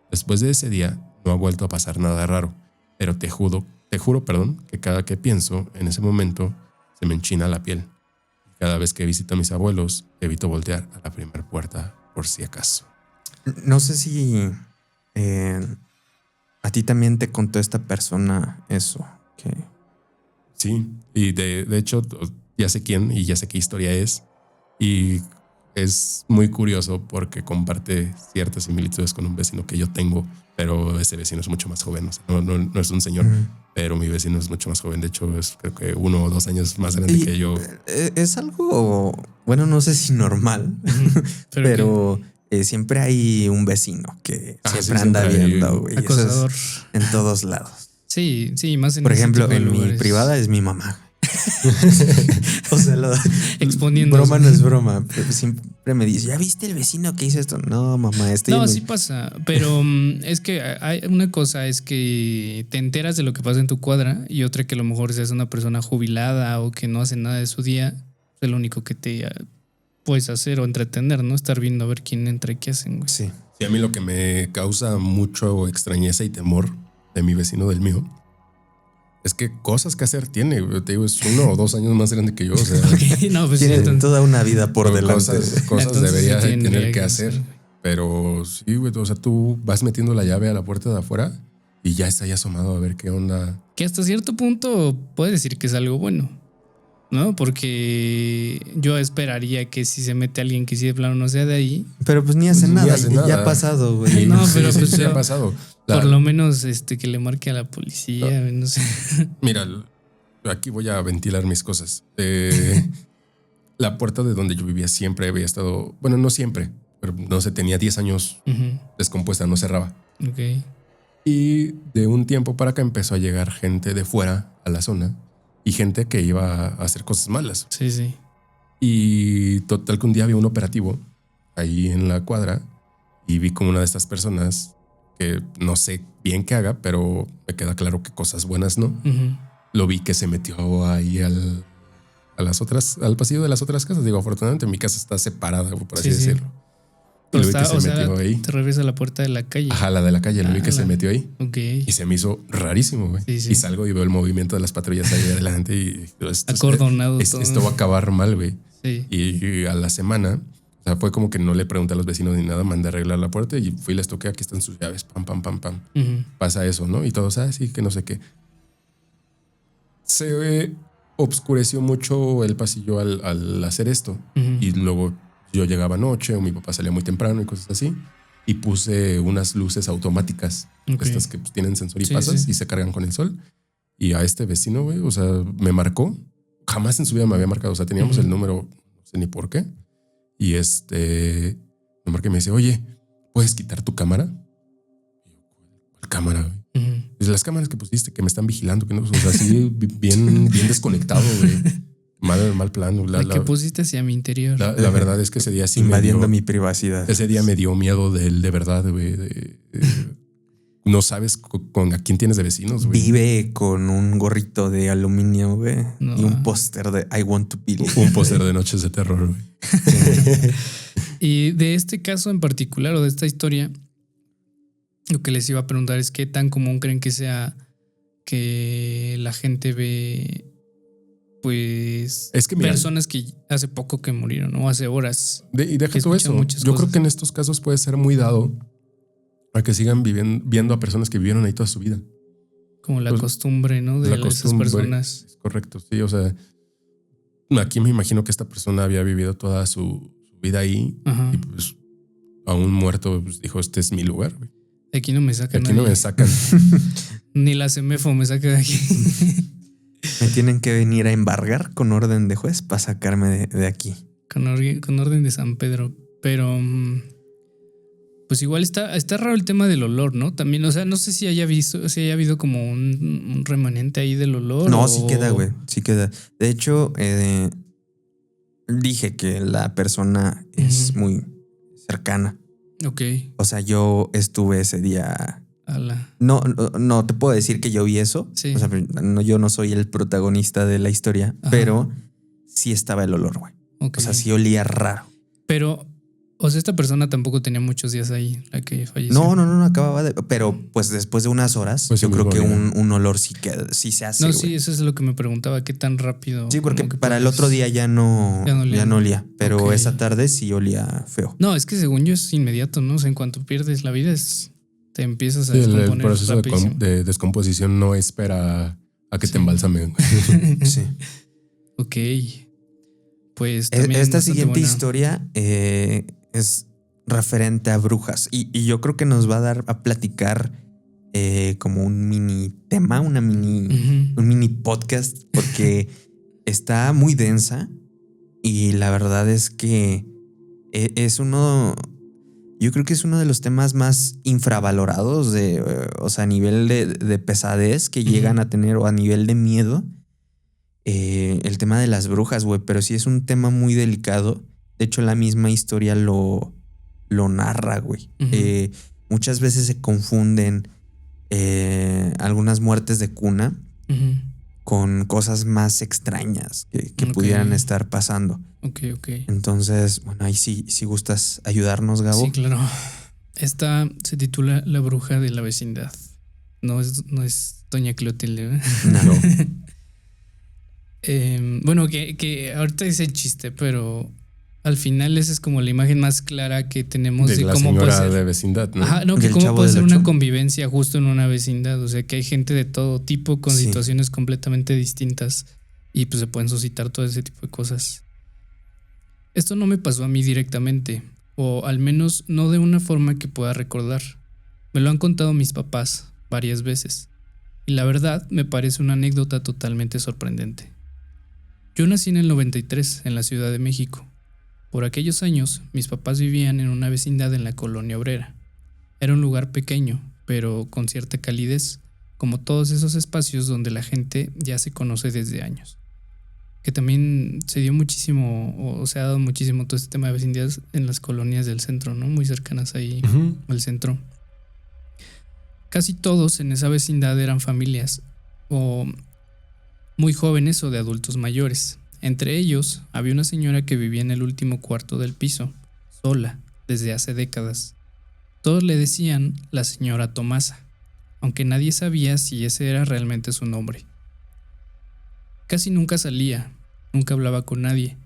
Después de ese día no ha vuelto a pasar nada raro, pero te juro, que cada que pienso en ese momento se me enchina la piel. Cada vez que visito a mis abuelos, evito voltear a la primera puerta por si acaso. No sé si A ti también te contó esta persona eso. Que... Sí, y de hecho ya sé quién y ya sé qué historia es. Y es muy curioso porque comparte ciertas similitudes con un vecino que yo tengo, pero ese vecino es mucho más joven. O sea, no es un señor, pero mi vecino es mucho más joven. De hecho, es creo que 1 o 2 años más grande que yo. Es algo, bueno, no sé si normal, pero siempre hay un vecino que siempre anda viendo, güey. Acosador. En todos lados. Sí, más en Por ese ejemplo, tipo de en mi lugares. privada es mi mamá. O sea, Exponiendo. broma no es broma. Siempre me dice, ¿ya viste el vecino que hizo esto? No, mamá, No, sí pasa, pero es que hay una cosa es que te enteras de lo que pasa en tu cuadra y otra que a lo mejor seas una persona jubilada o que no hace nada de su día, es lo único que te puedes hacer o entretener, ¿no? Estar viendo a ver quién entra y qué hacen, güey. Sí. Sí, a mí lo que me causa mucho extrañeza y temor de mi vecino del mío es que cosas que hacer tiene. Te digo, es 1 o 2 años más grande que yo. O sea, No, pues Tiene entonces- toda una vida por delante. cosas entonces debería sí de tendría tener que hacer. Pero sí, güey, o sea, tú vas metiendo la llave a la puerta de afuera y ya está ahí asomado a ver qué onda. Que hasta cierto punto puedes decir que es algo bueno, ¿no? Porque yo esperaría que si se mete alguien que sí de plano no sea de ahí, Pero pues ni hace Ni nada. hace Ya nada. ha pasado, güey. No, Sí, pero sí, pues sí ya- ha pasado. por lo menos que le marque a la policía, no sé. Mira, aquí voy a ventilar mis cosas. La puerta de donde yo vivía siempre había estado, bueno, no siempre, pero no sé, tenía 10 años Ujú, descompuesta, no cerraba. ok. Y de un tiempo para acá empezó a llegar gente de fuera a la zona y gente que iba a hacer cosas malas. Sí. Y total que un día había un operativo ahí en la cuadra y vi como una de estas personas que no sé bien qué haga, pero me queda claro que cosas buenas no. Ujú. Lo vi que se metió ahí al pasillo de las otras casas. Digo, afortunadamente mi casa está separada, por así Sí, sí. decirlo. Y Pero lo vi que está, se o sea, metió ahí. te regresa a la puerta de la calle. Ajá, la de la calle, lo vi que se la- metió ahí. Ok. Y se me hizo rarísimo, güey. Sí, sí. Y salgo y veo el movimiento de las patrullas ahí adelante y Acordonado todo. esto va a acabar mal, güey. Sí. Y a la semana, o sea, fue como que no le pregunté a los vecinos ni nada, mandé a arreglar la puerta y fui y les toqué, aquí están sus llaves, pam, pam, pam, pam. Ujú. Pasa eso, ¿no? Y todos, sí, que no sé qué. Se obscureció mucho el pasillo al hacer esto. Ujú. Y luego yo llegaba anoche o mi papá salía muy temprano y cosas así. Y puse unas luces automáticas, Ok. estas que pues, tienen sensor y Sí, pasas sí. y se cargan con el sol. Y a este vecino, güey, o sea, me marcó. Jamás en su vida me había marcado. O sea, teníamos Ujú. el número, no sé ni por qué. Y me marca y me dice, oye, ¿puedes quitar tu cámara? Y yo, ¿cuál cámara, güey? Ujú. Pues las cámaras que pusiste que me están vigilando, que no, o sea, así bien desconectado, güey. Mal plano. La que pusiste hacia mi interior. La verdad es que ese día sí Invadiendo me dio, mi privacidad. ese día me dio miedo de verdad, güey. No sabes con a quién tienes de vecinos, güey. Vive con un gorrito de aluminio, güey. No. Y un póster de I Want to Believe. Un póster de Noches de Terror, güey. Y de este caso en particular o de esta historia, lo que les iba a preguntar es qué tan común creen que sea que la gente ve, pues, Es que mira, personas que hace poco que murieron o hace horas. y deja que todo escuchan eso. muchas Yo creo cosas. que en estos casos puede ser muy dado a que sigan viendo a personas que vivieron ahí toda su vida. Como la Pues, costumbre, ¿no? De la esas costumbre. personas. Es correcto, sí. O sea, aquí me imagino que esta persona había vivido toda su vida ahí Ajá. y pues aún muerto pues, dijo, este es mi lugar, güey. De aquí no me sacan. Aquí no me sacan. Ni la CEMEFO me saca de aquí. Me tienen que venir a embargar con orden de juez para sacarme de aquí. Con orden de San Pedro. Pero pues igual está raro el tema del olor, ¿no? También, o sea, no sé si haya habido como un remanente ahí del olor. No, o... sí queda, güey. Sí queda. De hecho, dije que la persona es Ujú. muy cercana. Ok. O sea, yo estuve ese día. Ala. No te puedo decir que yo vi eso. Sí. O sea, yo no soy el protagonista de la historia, Ajá. pero sí estaba el olor, güey. Ok. O sea, sí olía raro. Pero, o sea, esta persona tampoco tenía muchos días ahí, la que falleció. No, acababa de. Pero pues después de unas horas, Pues yo sí, creo muy que olía. un olor sí queda, sí se hace. No, güey. sí, eso es lo que me preguntaba, qué tan rápido. Sí, porque como que para el puedes- otro día ya no olía. Pero Ok. esa tarde sí olía feo. No, es que según yo es inmediato, ¿no? O sea, en cuanto pierdes la vida es te empiezas a Sí, el descomponer proceso rapidísimo. de descomposición no espera a que Sí. te embalsamen. Sí. Ok. Pues también Esta bastante siguiente buena. historia es referente a brujas y yo creo que nos va a dar a platicar como un mini tema, un Ujú. mini podcast, porque está muy densa y la verdad es que es uno, yo creo que es uno de los temas más infravalorados o sea, a nivel de pesadez que llegan a tener o a nivel de miedo. El tema de las brujas, güey, pero sí es un tema muy delicado. De hecho, la misma historia lo narra, güey. Ujú. Muchas veces se confunden algunas muertes de cuna Ujú. con cosas más extrañas que Ok. pudieran estar pasando. Ok. Entonces, bueno, ahí sí, si gustas ayudarnos, Gabo. Sí, claro. Esta se titula La bruja de la vecindad. No es Doña Clotilde, ¿eh? No. Bueno, que ahorita dice chiste, pero al final esa es como la imagen más clara que tenemos De de la cómo puede señora ser. de vecindad, ¿no? Ajá, no, que Del cómo Chavo puede del ser una Ocho. convivencia justo en una vecindad. O sea, que hay gente de todo tipo con Sí. situaciones completamente distintas y pues se pueden suscitar todo ese tipo de cosas. Esto no me pasó a mí directamente, o al menos no de una forma que pueda recordar. Me lo han contado mis papás varias veces, y la verdad me parece una anécdota totalmente sorprendente. Yo nací en el 93 en la Ciudad de México. Por aquellos años, mis papás vivían en una vecindad en la Colonia Obrera. Era un lugar pequeño, pero con cierta calidez, como todos esos espacios donde la gente ya se conoce desde años. Que también se dio muchísimo, o se ha dado muchísimo todo este tema de vecindades en las colonias del centro, ¿no? Muy cercanas ahí Ujú. al centro. Casi todos en esa vecindad eran familias, o muy jóvenes o de adultos mayores. Entre ellos había una señora que vivía en el último cuarto del piso, sola, desde hace décadas. Todos le decían la señora Tomasa, aunque nadie sabía si ese era realmente su nombre. Casi nunca salía, nunca hablaba con nadie,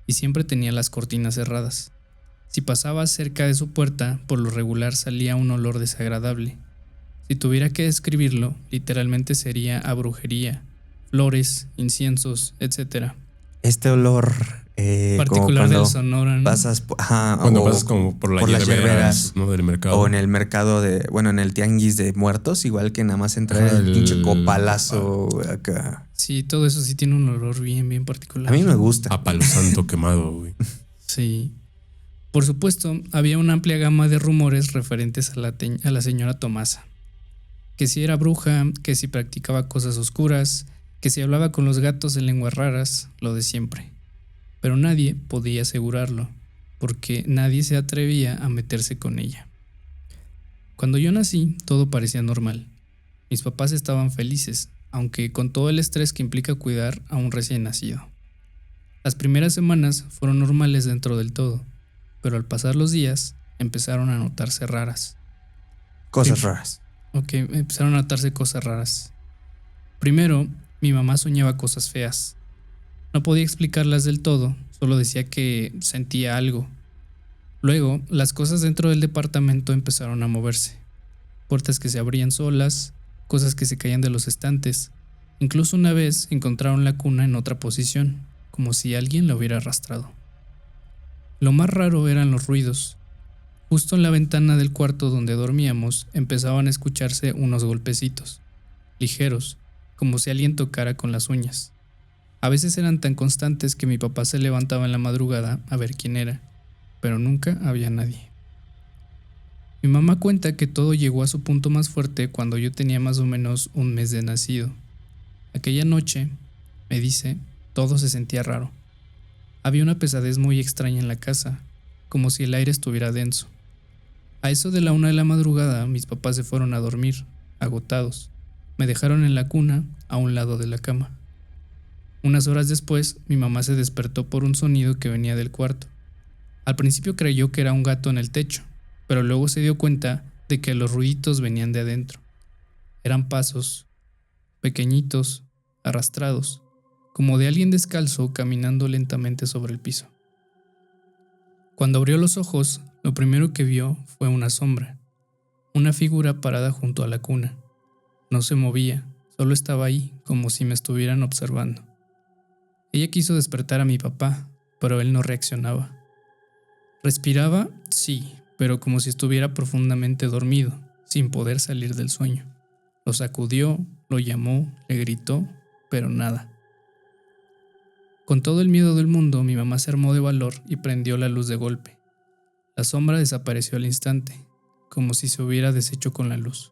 y siempre tenía las cortinas cerradas. Si pasaba cerca de su puerta, por lo regular salía un olor desagradable. Si tuviera que describirlo, literalmente sería a brujería, flores, inciensos, etc. Este olor, como Particular del cuando Sonora, ¿no? pasas, Cuando o pasas como por por las hierberas, hierberas, ¿no? Del mercado. o en el mercado bueno, en el tianguis de muertos, igual que nada más entrar Ajá, el pinche el copalazo acá. Sí, todo eso sí tiene un olor bien particular. A mí me gusta. A palo santo quemado, güey. Sí. Por supuesto, había una amplia gama de rumores referentes a la señora Tomasa. Que si era bruja, que si practicaba cosas oscuras, que si hablaba con los gatos en lenguas raras, lo de siempre. Pero nadie podía asegurarlo, porque nadie se atrevía a meterse con ella. Cuando yo nací, todo parecía normal. Mis papás estaban felices, aunque con todo el estrés que implica cuidar a un recién nacido. Las primeras semanas fueron normales dentro del todo, pero al pasar los días empezaron a notarse raras. Cosas Sí. raras. Ok, empezaron a notarse cosas raras. Primero, mi mamá soñaba cosas feas. No podía explicarlas del todo, solo decía que sentía algo. Luego, las cosas dentro del departamento empezaron a moverse. Puertas que se abrían solas, cosas que se caían de los estantes. Incluso una vez encontraron la cuna en otra posición, como si alguien la hubiera arrastrado. Lo más raro eran los ruidos. Justo en la ventana del cuarto donde dormíamos empezaban a escucharse unos golpecitos, ligeros, como si alguien tocara con las uñas. A veces eran tan constantes que mi papá se levantaba en la madrugada a ver quién era, pero nunca había nadie. Mi mamá cuenta que todo llegó a su punto más fuerte cuando yo tenía más o menos un mes de nacido. Aquella noche, me dice, todo se sentía raro. Había una pesadez muy extraña en la casa, como si el aire estuviera denso. A eso de la 1 de la madrugada, mis papás se fueron a dormir, agotados. Me dejaron en la cuna, a un lado de la cama. Unas horas después, mi mamá se despertó por un sonido que venía del cuarto. Al principio creyó que era un gato en el techo, pero luego se dio cuenta de que los ruiditos venían de adentro. Eran pasos, pequeñitos, arrastrados, como de alguien descalzo caminando lentamente sobre el piso. Cuando abrió los ojos, lo primero que vio fue una sombra. una figura parada junto a la cuna. No se movía, solo estaba ahí, como si me estuvieran observando. Ella quiso despertar a mi papá, pero él no reaccionaba. Respiraba, sí, pero como si estuviera profundamente dormido, sin poder salir del sueño. Lo sacudió, lo llamó, le gritó, pero nada. Con todo el miedo del mundo, mi mamá se armó de valor y prendió la luz de golpe. La sombra desapareció al instante, como si se hubiera deshecho con la luz.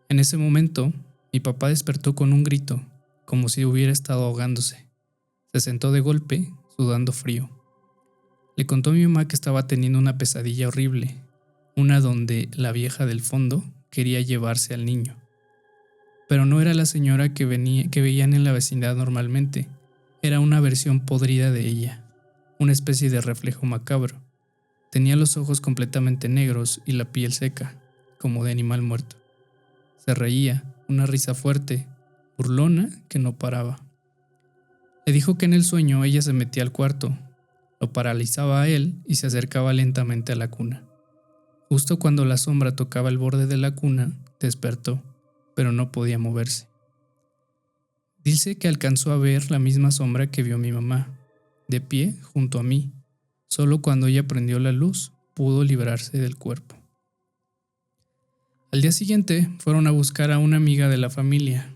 En ese momento, mi papá despertó con un grito, como si hubiera estado ahogándose. Se sentó de golpe, sudando frío. Le contó a mi mamá que estaba teniendo una pesadilla horrible, una donde la vieja del fondo quería llevarse al niño. Pero no era la señora que veían en la vecindad normalmente, era una versión podrida de ella, una especie de reflejo macabro. Tenía los ojos completamente negros y la piel seca, como de animal muerto. Se reía, una risa fuerte, burlona que no paraba. Le dijo que en el sueño ella se metía al cuarto, lo paralizaba a él y se acercaba lentamente a la cuna. Justo cuando la sombra tocaba el borde de la cuna, despertó, pero no podía moverse. Dice que alcanzó a ver la misma sombra que vio mi mamá, de pie junto a mí. Solo cuando ella prendió la luz, pudo librarse del cuerpo. Al día siguiente, fueron a buscar a una amiga de la familia,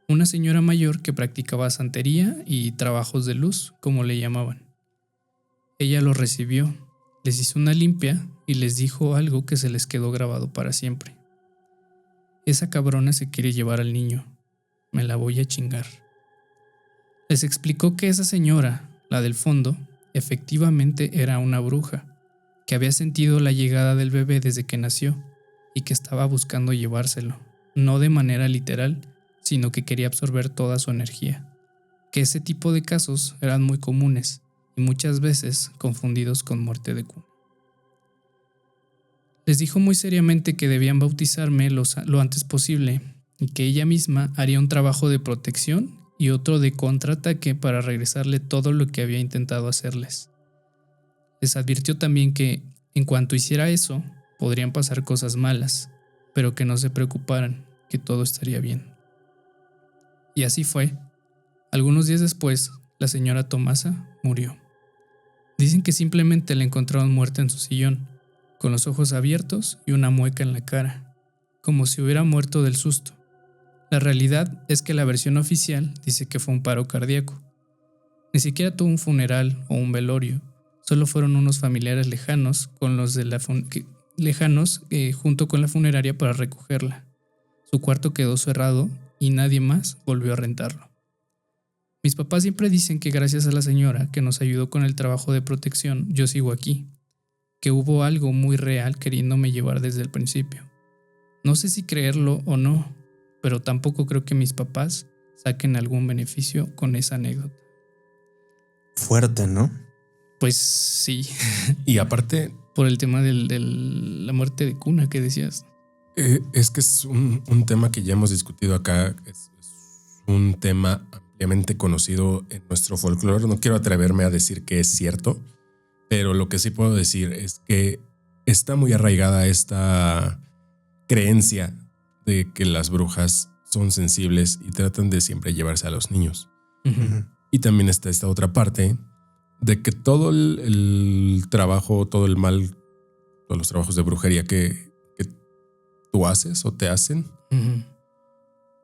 una señora mayor que practicaba santería y trabajos de luz, como le llamaban. Ella los recibió, les hizo una limpia y les dijo algo que se les quedó grabado para siempre. Esa cabrona se quiere llevar al niño. Me la voy a chingar. Les explicó que esa señora, la del fondo, efectivamente era una bruja, que había sentido la llegada del bebé desde que nació y que estaba buscando llevárselo, no de manera literal, sino que quería absorber toda su energía. Que ese tipo de casos eran muy comunes y muchas veces confundidos con muerte de cuna. Les dijo muy seriamente que debían bautizarme lo antes posible y que ella misma haría un trabajo de protección y otro de contraataque para regresarle todo lo que había intentado hacerles. Les advirtió también que, en cuanto hiciera eso, podrían pasar cosas malas, pero que no se preocuparan, que todo estaría bien. Y así fue. Algunos días después, la señora Tomasa murió. Dicen que simplemente la encontraron muerta en su sillón, con los ojos abiertos y una mueca en la cara, como si hubiera muerto del susto. La realidad es que la versión oficial dice que fue un paro cardíaco. Ni siquiera tuvo un funeral o un velorio, solo fueron unos familiares lejanos junto con la funeraria para recogerla. Su cuarto quedó cerrado y nadie más volvió a rentarlo. Mis papás siempre dicen que gracias a la señora que nos ayudó con el trabajo de protección, yo sigo aquí, que hubo algo muy real queriéndome llevar desde el principio. No sé si creerlo o no, pero tampoco creo que mis papás saquen algún beneficio con esa anécdota. Fuerte, ¿no? Pues sí. Y aparte, Por el tema de la muerte de cuna que decías. es que es un tema que ya hemos discutido acá. Es un tema ampliamente conocido en nuestro folclore. No quiero atreverme a decir que es cierto, pero lo que sí puedo decir es que está muy arraigada esta creencia de que las brujas son sensibles y tratan de siempre llevarse a los niños. Uh-huh. Y también está esta otra parte de que todo el trabajo, todo el mal, todos los trabajos de brujería que tú haces o te hacen, Uh-huh.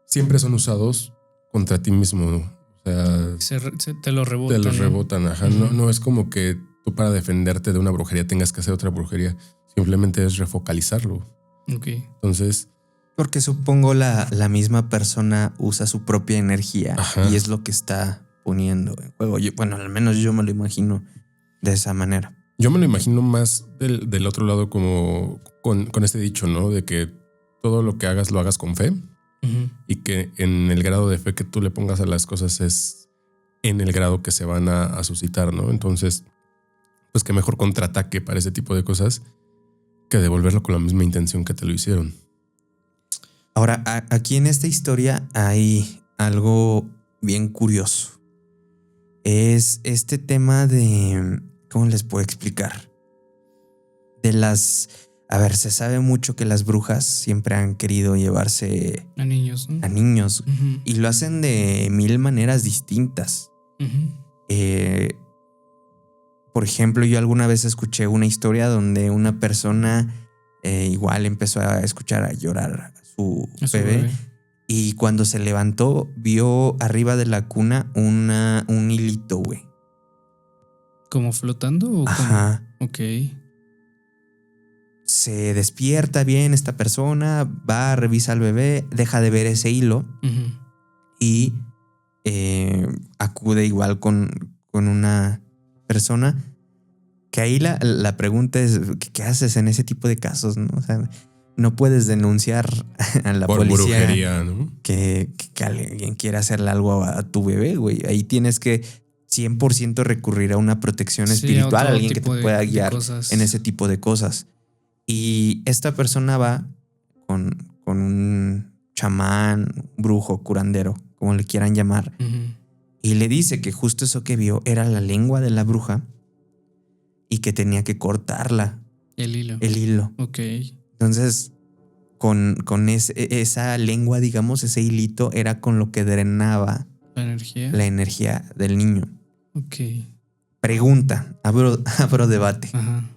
siempre son usados contra ti mismo. O sea, Te lo rebotan. te los rebotan. Ajá. Uh-huh. No es como que tú para defenderte de una brujería tengas que hacer otra brujería. Simplemente es refocalizarlo. Ok. Entonces, Porque supongo la misma persona usa su propia energía. Ajá. Y es lo que está poniendo en juego. Bueno, al menos yo me lo imagino de esa manera. yo me lo imagino más del otro lado, como con este dicho, ¿no? De que todo lo que hagas lo hagas con fe. Uh-huh. Y que en el grado de fe que tú le pongas a las cosas es en el grado que se van a suscitar, ¿no? Entonces, pues qué mejor contraataque para ese tipo de cosas que devolverlo con la misma intención que te lo hicieron. Ahora, aquí en esta historia hay algo bien curioso. Es este tema de... ¿Cómo les puedo explicar? De las A ver, se sabe mucho que las brujas siempre han querido llevarse A niños, ¿no? a niños Ujú, y lo hacen de 1000 maneras distintas. ujú. Por ejemplo, yo alguna vez escuché una historia donde una persona igual empezó a escuchar a llorar a su A su bebé. bebé. Y cuando se levantó, vio arriba de la cuna un hilito, güey. ¿Como flotando o cómo? Ajá. Ok. Se despierta bien esta persona, va, revisa al bebé, deja de ver ese hilo Ujú. y acude igual con una persona. Que ahí la pregunta es, ¿qué haces en ese tipo de casos? ¿No? O sea, no puedes denunciar a la Por policía brujería, ¿no? que alguien quiere hacerle algo a tu bebé, güey. Ahí tienes que 100% recurrir a una protección Sí, a espiritual, otro alguien que te tipo pueda de guiar cosas. en ese tipo de cosas. Y esta persona va con un chamán, brujo, curandero, como le quieran llamar, Ujú. y le dice que justo eso que vio era la lengua de la bruja y que tenía que cortarla, El hilo. el hilo. Ok. Entonces, con esa lengua, digamos, ese hilito, era con lo que drenaba La energía. la energía del niño. Ok. Pregunta, abro debate. Ajá.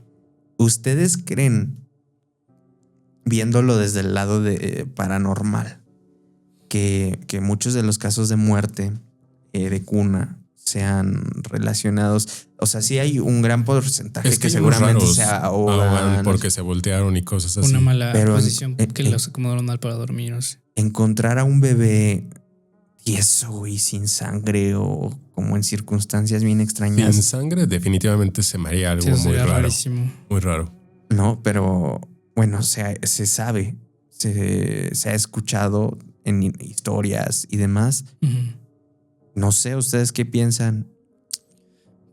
¿Ustedes creen, viéndolo desde el lado de paranormal, que muchos de los casos de muerte de cuna sean relacionados? O sea, sí hay un gran porcentaje Es que hay unos seguramente raros se ahogan. porque se voltearon y cosas así. Una mala Pero posición que los acomodaron mal para dormir, no sé. encontrar a un bebé tieso y sin sangre o como en circunstancias bien Sin extrañas, sangre definitivamente se me haría algo Sí, eso muy sería raro. rarísimo. Muy raro. ¿no? Pero bueno, se sabe, se ha escuchado en historias y demás. Ujú. No sé, ¿ustedes qué piensan?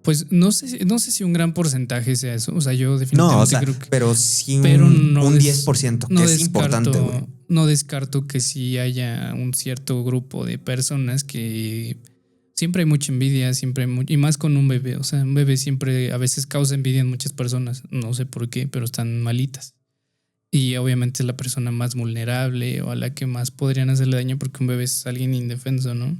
Pues no sé si un gran porcentaje sea eso. O sea, yo No, definitivamente o sea, creo que. pero sí Pero un no 10%, que es importante, güey. No descarto que sí haya un cierto grupo de personas que siempre hay mucha envidia, y más con un bebé. O sea, un bebé siempre a veces causa envidia en muchas personas. No sé por qué, pero están malitas. Y obviamente es la persona más vulnerable o a la que más podrían hacerle daño porque un bebé es alguien indefenso, ¿no?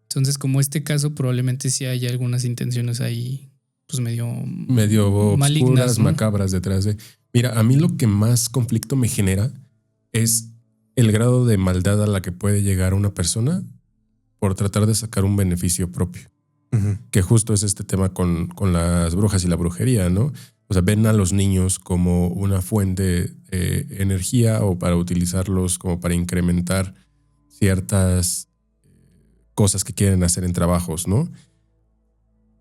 Entonces, como este caso, probablemente sí hay algunas intenciones ahí, pues Medio malignas, obscuras, ¿no? macabras detrás de. Mira, a mí lo que más conflicto me genera es el grado de maldad a la que puede llegar una persona por tratar de sacar un beneficio propio. Ujú. Que justo es este tema con las brujas y la brujería, ¿no? O sea, ven a los niños como una fuente de energía o para utilizarlos como para incrementar ciertas cosas que quieren hacer en trabajos, ¿no?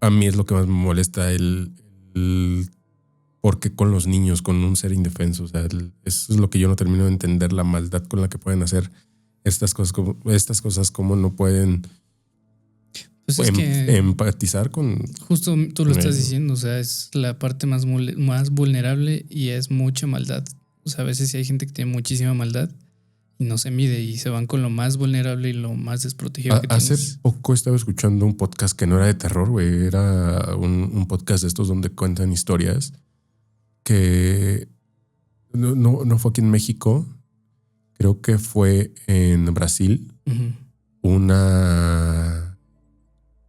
A mí es lo que más me molesta el por qué con los niños, con un ser indefenso. O sea, eso es lo que yo no termino de entender, la maldad con la que pueden hacer estas cosas como no pueden Pues es que empatizar con. justo tú lo estás ellos. diciendo, o sea, es la parte más vulnerable y es mucha maldad. O sea, a veces sí hay gente que tiene muchísima maldad y no se mide y se van con lo más vulnerable y lo más desprotegido que Hace tienes. poco estaba escuchando un podcast que no era de terror, güey. Era un podcast de estos donde cuentan historias que no fue aquí en México. Creo que fue en Brasil. Ujú. Una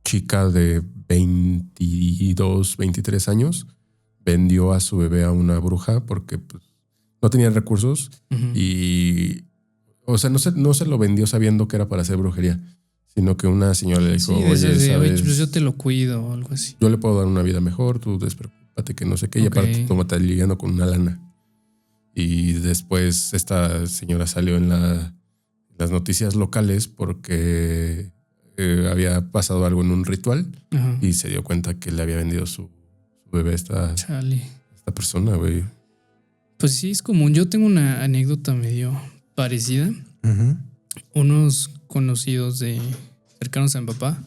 chica de 22, 23 años vendió a su bebé a una bruja porque pues, no tenía recursos Ujú. y, o sea, no se lo vendió sabiendo que era para hacer brujería, sino que una señora le dijo, Sí, de esas oye, de, oye, ¿sabes? pues yo te lo cuido o algo así. Yo le puedo dar una vida mejor, tú despreocúpate que no sé qué, y Ok. aparte tú me estás lidiando con una lana. Y después esta señora salió en las noticias locales porque había pasado algo en un ritual Ajá. y se dio cuenta que le había vendido su bebé a esta Chale. persona, güey. Pues sí, es común. Yo tengo una anécdota medio parecida. Ujú. Unos conocidos cercanos a mi papá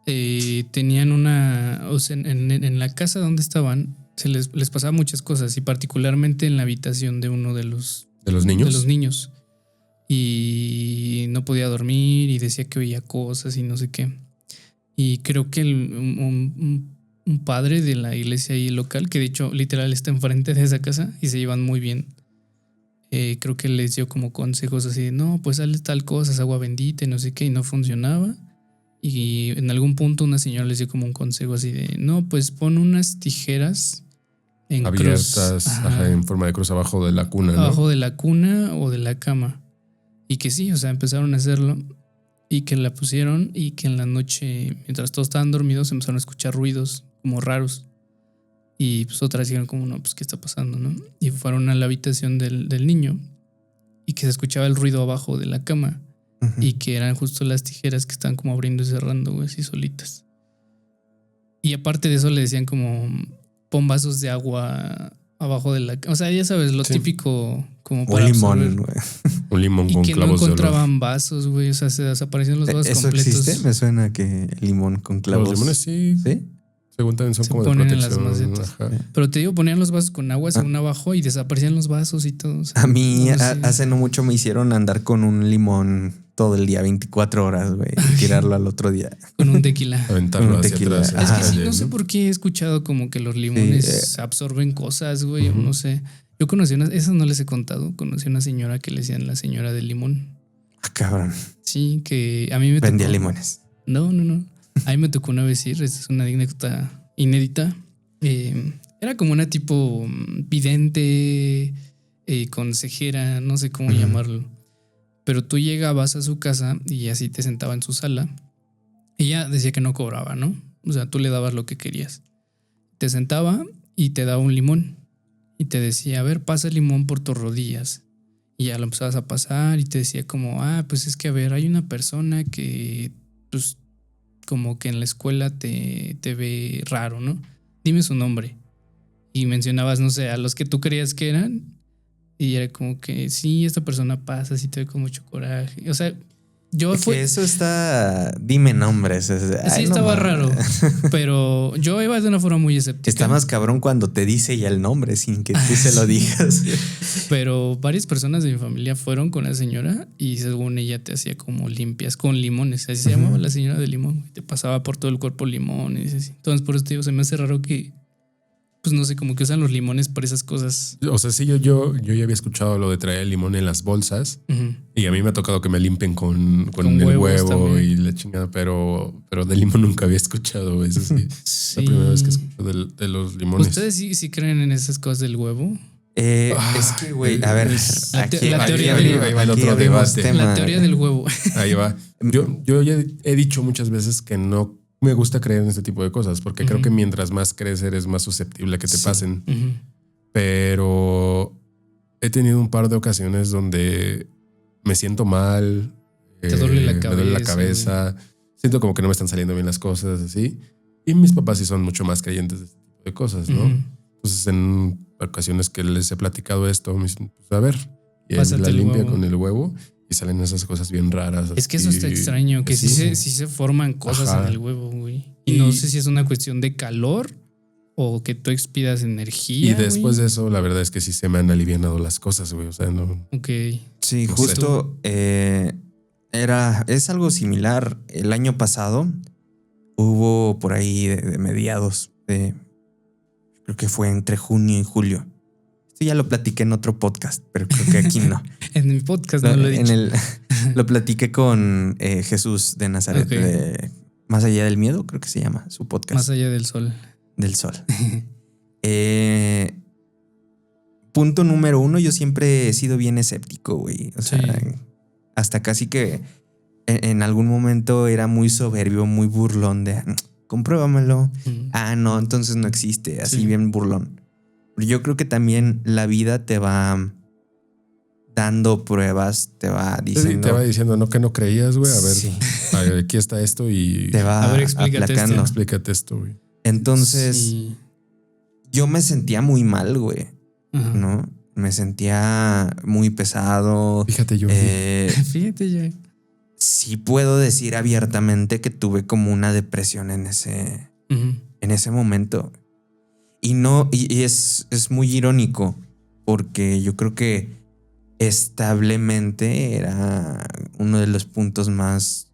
tenían una, o sea, en la casa donde estaban les pasaba muchas cosas y particularmente en la habitación de uno de los ¿De los niños? de los niños y no podía dormir y decía que oía cosas y no sé qué y creo que un padre de la iglesia ahí local, que de hecho literal está enfrente de esa casa y se llevan muy bien. Creo que les dio como consejos así de, no, pues sale tal cosa, es agua bendita y no sé qué, y no funcionaba. Y en algún punto una señora les dio como un consejo así de, no, pues pon unas tijeras en abiertas, cruz, en forma de cruz abajo de la cuna, ¿no? abajo de la cuna o de la cama. Y que sí, o sea, empezaron a hacerlo y que la pusieron y que en la noche, mientras todos estaban dormidos, empezaron a escuchar ruidos como raros. Y pues otras dijeron como, no, pues qué está pasando, ¿no? Y fueron a la habitación del niño y que se escuchaba el ruido abajo de la cama. Y que eran justo las tijeras que estaban como abriendo y cerrando, güey, así solitas. Y aparte de eso le decían como, pon vasos de agua abajo de la cama. O sea, ya sabes, lo típico como para un limón, absorber. güey. Un limón Y con que no clavos de olor. encontraban vasos, güey. O sea, se desaparecían los vasos ¿Eso completos. existe? Me suena que limón con clavos. Los limones sí. ¿Sí? Según también son Se como de ponen en las protección. macetas. Ajá. Pero te digo, ponían los vasos con agua según abajo y desaparecían los vasos y todo. O sea, A mí no sé. hace no mucho me hicieron andar con un limón todo el día, 24 horas, güey, y tirarlo al otro día. Con un tequila. Aventarlo Un hacia tequila. atrás. Ajá. Es que sí, no ¿no? sé por qué he escuchado como que los limones absorben cosas, güey, o no sé. Yo conocí esas no les he contado, conocí una señora que le decían la señora del limón. Ah, cabrón. Sí, que a mí me Vendía tocó. limones. No. A mí me tocó una vez ir, esta es una anécdota inédita. Era como una tipo vidente, consejera, no sé cómo llamarlo. Pero tú llegabas a su casa y así te sentaba en su sala. Ella decía que no cobraba, ¿no? O sea, tú le dabas lo que querías. Te sentaba y te daba un limón. Y te decía, a ver, pasa el limón por tus rodillas. Y ya lo empezabas a pasar y te decía como, pues es que a ver, hay una persona que, pues, como que en la escuela te ve raro, ¿no? Dime su nombre. Y mencionabas, no sé, a los que tú creías que eran. Y era como que, sí, esta persona pasa, sí te ve con mucho coraje. O sea, yo Que eso está... Dime nombres. Sí, Ay, no estaba mames. raro. Pero yo iba de una forma muy escéptica. Está más cabrón cuando te dice ya el nombre sin que tú se lo digas. Pero varias personas de mi familia fueron con la señora y según ella te hacía como limpias con limones. Así se llamaba la señora de limón. Te pasaba por todo el cuerpo limones. Así. Entonces, por eso te digo, se me hace raro que, pues no sé, como que usan los limones para esas cosas. O sea, sí, yo ya había escuchado lo de traer el limón en las bolsas. Y a mí me ha tocado que me limpien con el huevos huevo también. y la chingada, pero de limón nunca había escuchado eso. Sí. Sí. La primera vez que escucho de los limones. ¿Ustedes sí creen en esas cosas del huevo? Es que, güey, a ver. La teoría ahí del- va el otro abrimos debate. La teoría del huevo. Ahí va. Yo ya he dicho muchas veces que no me gusta creer en este tipo de cosas porque creo que mientras más crees eres más susceptible a que te pasen. Pero he tenido un par de ocasiones donde me siento mal. Te duele la Me duele la cabeza, cabeza. Siento como que no me están saliendo bien las cosas así. Y mis papás sí son mucho más creyentes de este tipo de cosas, ¿no? Entonces en ocasiones que les he platicado esto, me dicen, pues a ver. Y él Pásate la el limpia huevo. con el huevo y salen esas cosas bien raras. Es que eso así. está extraño, que sí se forman cosas Ajá. en el huevo, güey. Y no sé si es una cuestión de calor o que tú expidas energía. Y después güey. de eso, la verdad es que sí se me han alivianado las cosas, güey. O sea, no. Ok. Sí, No justo es algo similar. El año pasado hubo por ahí de mediados creo que fue entre junio y julio. Esto ya lo platiqué en otro podcast, pero creo que aquí no. En mi podcast no lo he dicho. Lo platiqué con Jesús de Nazaret, Ok. de Más allá del miedo, creo que se llama su podcast. Más allá del sol. Del sol. Punto número 1, yo siempre he sido bien escéptico, güey. O sea, hasta casi que en algún momento era muy soberbio, muy burlón de compruébamelo. No, entonces no existe. Así Sí. bien burlón. Pero yo creo que también la vida te va dando pruebas, te va Sí, diciendo. te va diciendo, no, que no creías, güey. A ver, Sí. aquí está esto y Te va A ver, explícate aplacando. explícate esto, güey. Entonces, Sí. yo me sentía muy mal, güey. Ajá. ¿No? Me sentía muy pesado. Fíjate, yo. Fíjate ya. Sí puedo decir abiertamente que tuve como una depresión en ese momento. Y es muy irónico porque yo creo que establemente era uno de los puntos más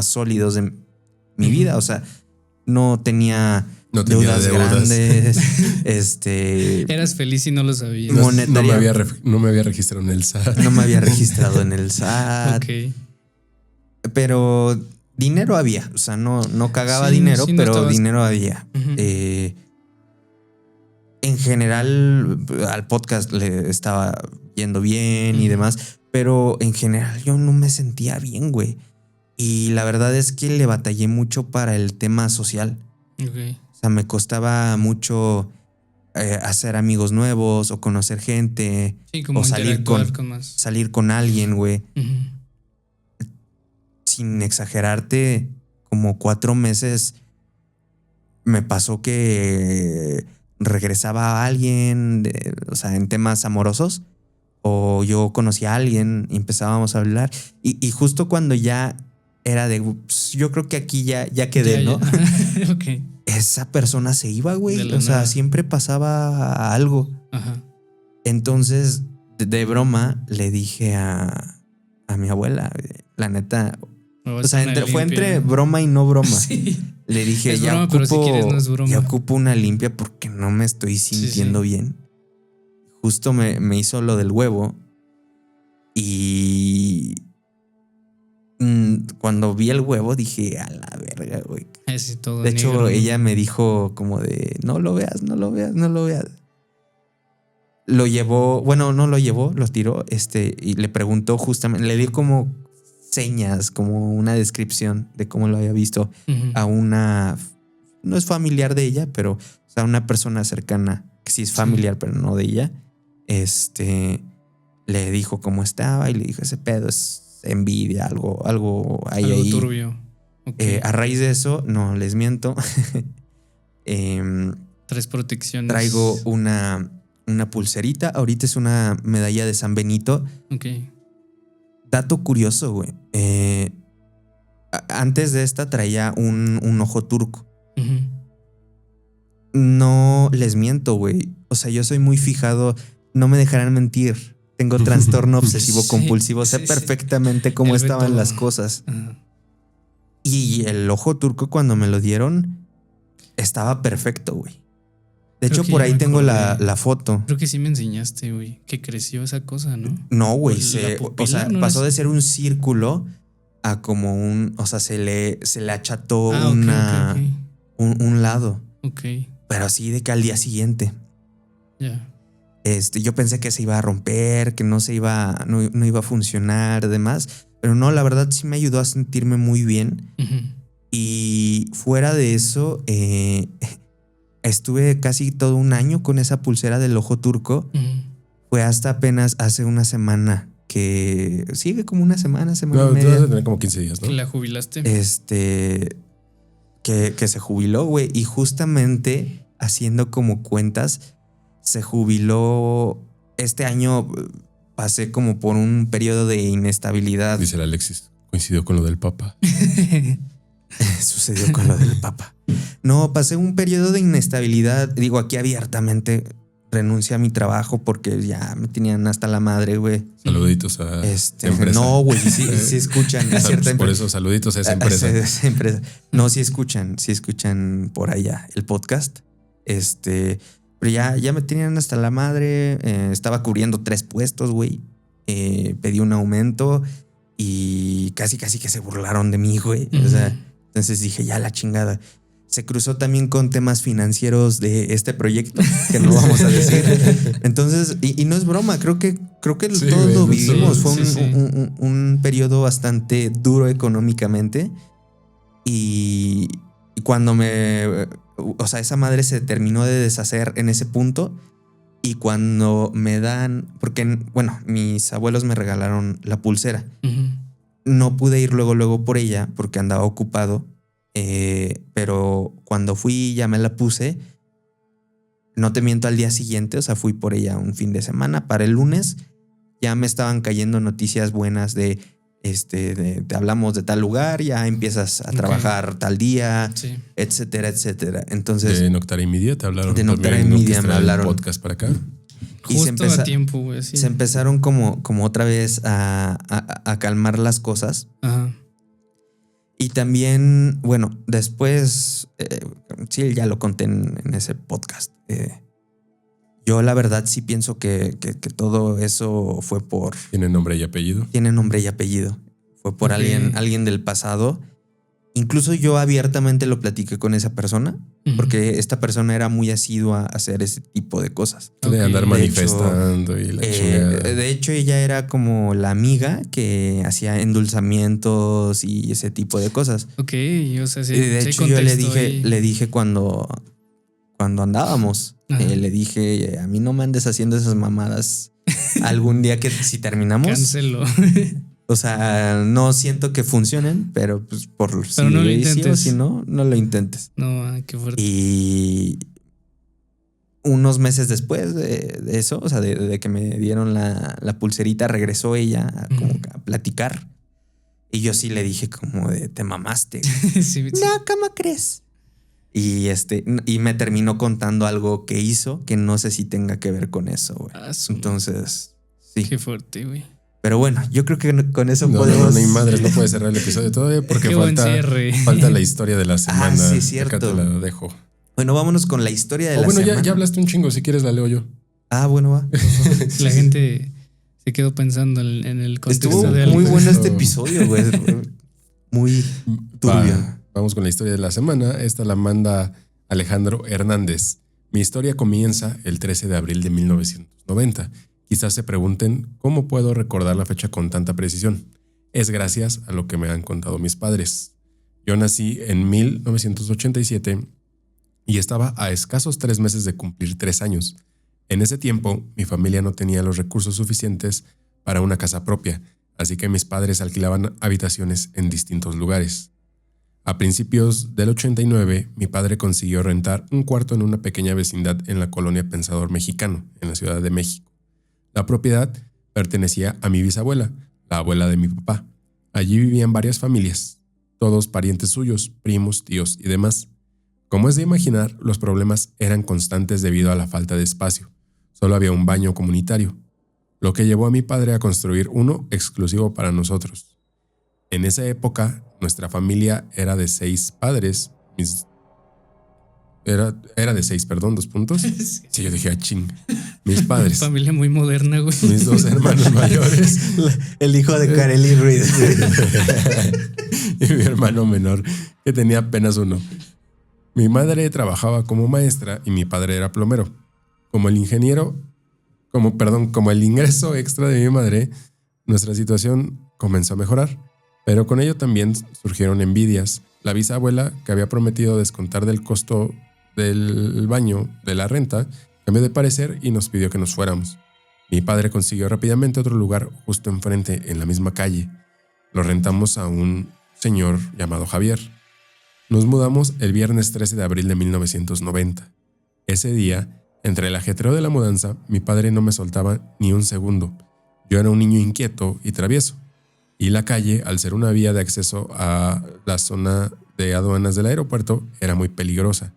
sólidos de mi vida. O sea, no tenía No tenía deudas grandes. Eras feliz y no lo sabías. No, No me había registrado en el SAT. No me había registrado en el SAT. Ok. Pero dinero había. O sea, no cagaba Sí, dinero, sí, no pero estabas- dinero había. Ujú. En general, al podcast le estaba yendo bien y demás, pero en general yo no me sentía bien, güey. Y la verdad es que le batallé mucho para el tema social. Ok. O sea, me costaba mucho hacer amigos nuevos o conocer gente Sí, como o interactuar con más. salir con alguien, güey. Ujú. Sin exagerarte, como 4 meses me pasó que regresaba a alguien, o sea, en temas amorosos, o yo conocía a alguien y empezábamos a hablar. Y justo cuando ya era de, "Ups, yo creo que aquí ya quedé, Ya, ¿no?" ya. Ok. Esa persona se iba, De güey. la O sea, nada. siempre pasaba algo. Ajá. Entonces, de broma, le dije a mi abuela, la neta. Me voy a O sea, hacer una fue limpia. entre broma y no broma. Sí. Le dije, Es ya broma, ocupo, pero si quieres no es broma. ya ocupo una limpia porque no me estoy sintiendo sí. bien. Justo me hizo lo del huevo. Y cuando vi el huevo dije, a la verga, güey. Así todo De hecho, negro, ¿no? ella me dijo como de, no lo veas, no lo veas, no lo veas. Lo llevó, bueno, no lo llevó, lo tiró, y le preguntó justamente, le dio como señas, como una descripción de cómo lo había visto Ujú. a una, no es familiar de ella, pero o sea, una persona cercana, que sí es familiar, pero no de ella. Le dijo cómo estaba y le dijo, ese pedo es envidia, algo hay Algo ahí. turbio. Ok. A raíz de eso, no les miento, Tres protecciones. traigo una pulserita. Ahorita es una medalla de San Benito. Ok. Dato curioso, güey. Antes de esta traía un ojo turco. Ujú. No les miento, güey. O sea, yo soy muy fijado. No me dejarán mentir. Tengo trastorno obsesivo compulsivo. Sé sí. perfectamente cómo Él ve estaban todo. las cosas. Ajá. Y el ojo turco, cuando me lo dieron, estaba perfecto, güey. De Creo hecho, que por ya ahí me tengo acordé. la foto. Creo que sí me enseñaste, güey, que creció esa cosa, ¿no? No, güey. O la O pupila, sea, ¿no pasó es? de ser un círculo a como un. O sea, se le acható Ah, un lado. ok. Pero así de que al día siguiente. Ya. Yo pensé que se iba a romper, que no iba a funcionar, demás. Pero no, la verdad sí me ayudó a sentirme muy bien. Ujú. Y fuera de eso, estuve casi todo un año con esa pulsera del ojo turco. Ujú. Fue hasta apenas hace una semana que sigue como una semana y No, tú vas media. a tener como 15 días, ¿no? ¿Que la jubilaste? Que se jubiló, güey. Y justamente haciendo como cuentas, se jubiló este año. Pasé como por un periodo de inestabilidad. Dice el Alexis. Coincidió con lo del Papa. Sucedió con lo del Papa. No, pasé un periodo de inestabilidad. Digo, aquí abiertamente renuncié a mi trabajo porque ya me tenían hasta la madre, güey. Saluditos a esa empresa. No, güey, sí escuchan. A cierta Por empresa. eso, saluditos a esa empresa. Esa empresa. No, sí escuchan por allá el podcast. Pero ya me tenían hasta la madre. Estaba cubriendo 3 puestos, güey. Pedí un aumento y casi que se burlaron de mí, güey. O sea, entonces dije, ya la chingada. Se cruzó también con temas financieros de este proyecto, que no vamos a decir. Entonces, y no es broma, creo que Sí, todos güey, lo no vivimos. sé. Fue Sí. un periodo bastante duro económicamente. Y cuando o sea, esa madre se terminó de deshacer en ese punto. Y cuando me dan, porque, bueno, mis abuelos me regalaron la pulsera. Ujú. No pude ir luego por ella porque andaba ocupado. Pero cuando fui ya me la puse. No te miento, al día siguiente, o sea, fui por ella un fin de semana. Para el lunes ya me estaban cayendo noticias buenas de te hablamos de tal lugar, ya empiezas a trabajar tal día, Sí. etcétera, etcétera. Entonces, De Noctara Media te hablaron. De Noctara también, ¿no? Media Que me trae el hablaron. podcast para acá. y Justo a tiempo, güey. Sí. se empezaron como otra vez a calmar las cosas. Ajá. Y también, bueno, después, sí, ya lo conté en ese podcast. Yo la verdad sí pienso que todo eso fue por... ¿Tiene nombre y apellido? Tiene nombre y apellido. Fue por alguien del pasado. Incluso yo abiertamente lo platiqué con esa persona, porque esta persona era muy asidua a hacer ese tipo de cosas. De andar manifestando y la chingada. De hecho, ella era como la amiga que hacía endulzamientos y ese tipo de cosas. Ok, o sea, sí. Y de hecho, yo le dije cuando andábamos, le dije, a mí no me andes haciendo esas mamadas. Algún día que si terminamos... Cancelo. O sea, no siento que funcionen, pero pues si no lo intentes. Sí o si no lo intentes. No, qué fuerte. Y unos meses después de eso, o sea, de que me dieron la pulserita, regresó ella a platicar. Y yo sí le dije como de, te mamaste. Sí. No, ¿cómo crees? Y me terminó contando algo que hizo que no sé si tenga que ver con eso, güey. Entonces, sí. Qué fuerte, güey. Pero bueno, yo creo que con eso podemos... No, ni madres, no puede cerrar el episodio todavía porque falta la historia de la semana. Sí, cierto. Acá te la dejo. Bueno, vámonos con la historia de la semana. Bueno, ya hablaste un chingo, si quieres la leo yo. Bueno, va. La gente se quedó pensando en el contexto. Estuvo de muy bueno este episodio, güey. Muy turbio. Vamos con la historia de la semana. Esta la manda Alejandro Hernández. Mi historia comienza el 13 de abril de 1990. Quizás se pregunten cómo puedo recordar la fecha con tanta precisión. Es gracias a lo que me han contado mis padres. Yo nací en 1987 y estaba a escasos 3 meses de cumplir 3 años. En ese tiempo, mi familia no tenía los recursos suficientes para una casa propia, así que mis padres alquilaban habitaciones en distintos lugares. A principios del 89, mi padre consiguió rentar un cuarto en una pequeña vecindad en la colonia Pensador Mexicano, en la Ciudad de México. La propiedad pertenecía a mi bisabuela, la abuela de mi papá. Allí vivían varias familias, todos parientes suyos, primos, tíos y demás. Como es de imaginar, los problemas eran constantes debido a la falta de espacio. Solo había un baño comunitario, lo que llevó a mi padre a construir uno exclusivo para nosotros. En esa época, nuestra familia era de 6 padres. Era de 6, perdón, 2 puntos. Sí, yo dije, ching. Mis padres. Familia muy moderna, güey. Mis 2 hermanos mayores. El hijo de Kareli Ruiz. Y mi hermano menor, que tenía apenas 1. Mi madre trabajaba como maestra y mi padre era plomero. Como el ingreso extra de mi madre, nuestra situación comenzó a mejorar. Pero con ello también surgieron envidias. La bisabuela, que había prometido descontar del costo del baño de la renta, cambió de parecer y nos pidió que nos fuéramos. Mi padre consiguió rápidamente otro lugar justo enfrente, en la misma calle. Lo rentamos a un señor llamado Javier. Nos mudamos el viernes 13 de abril de 1990. Ese día, entre el ajetreo de la mudanza, mi padre no me soltaba ni un segundo. Yo era un niño inquieto y travieso. Y la calle, al ser una vía de acceso a la zona de aduanas del aeropuerto, era muy peligrosa.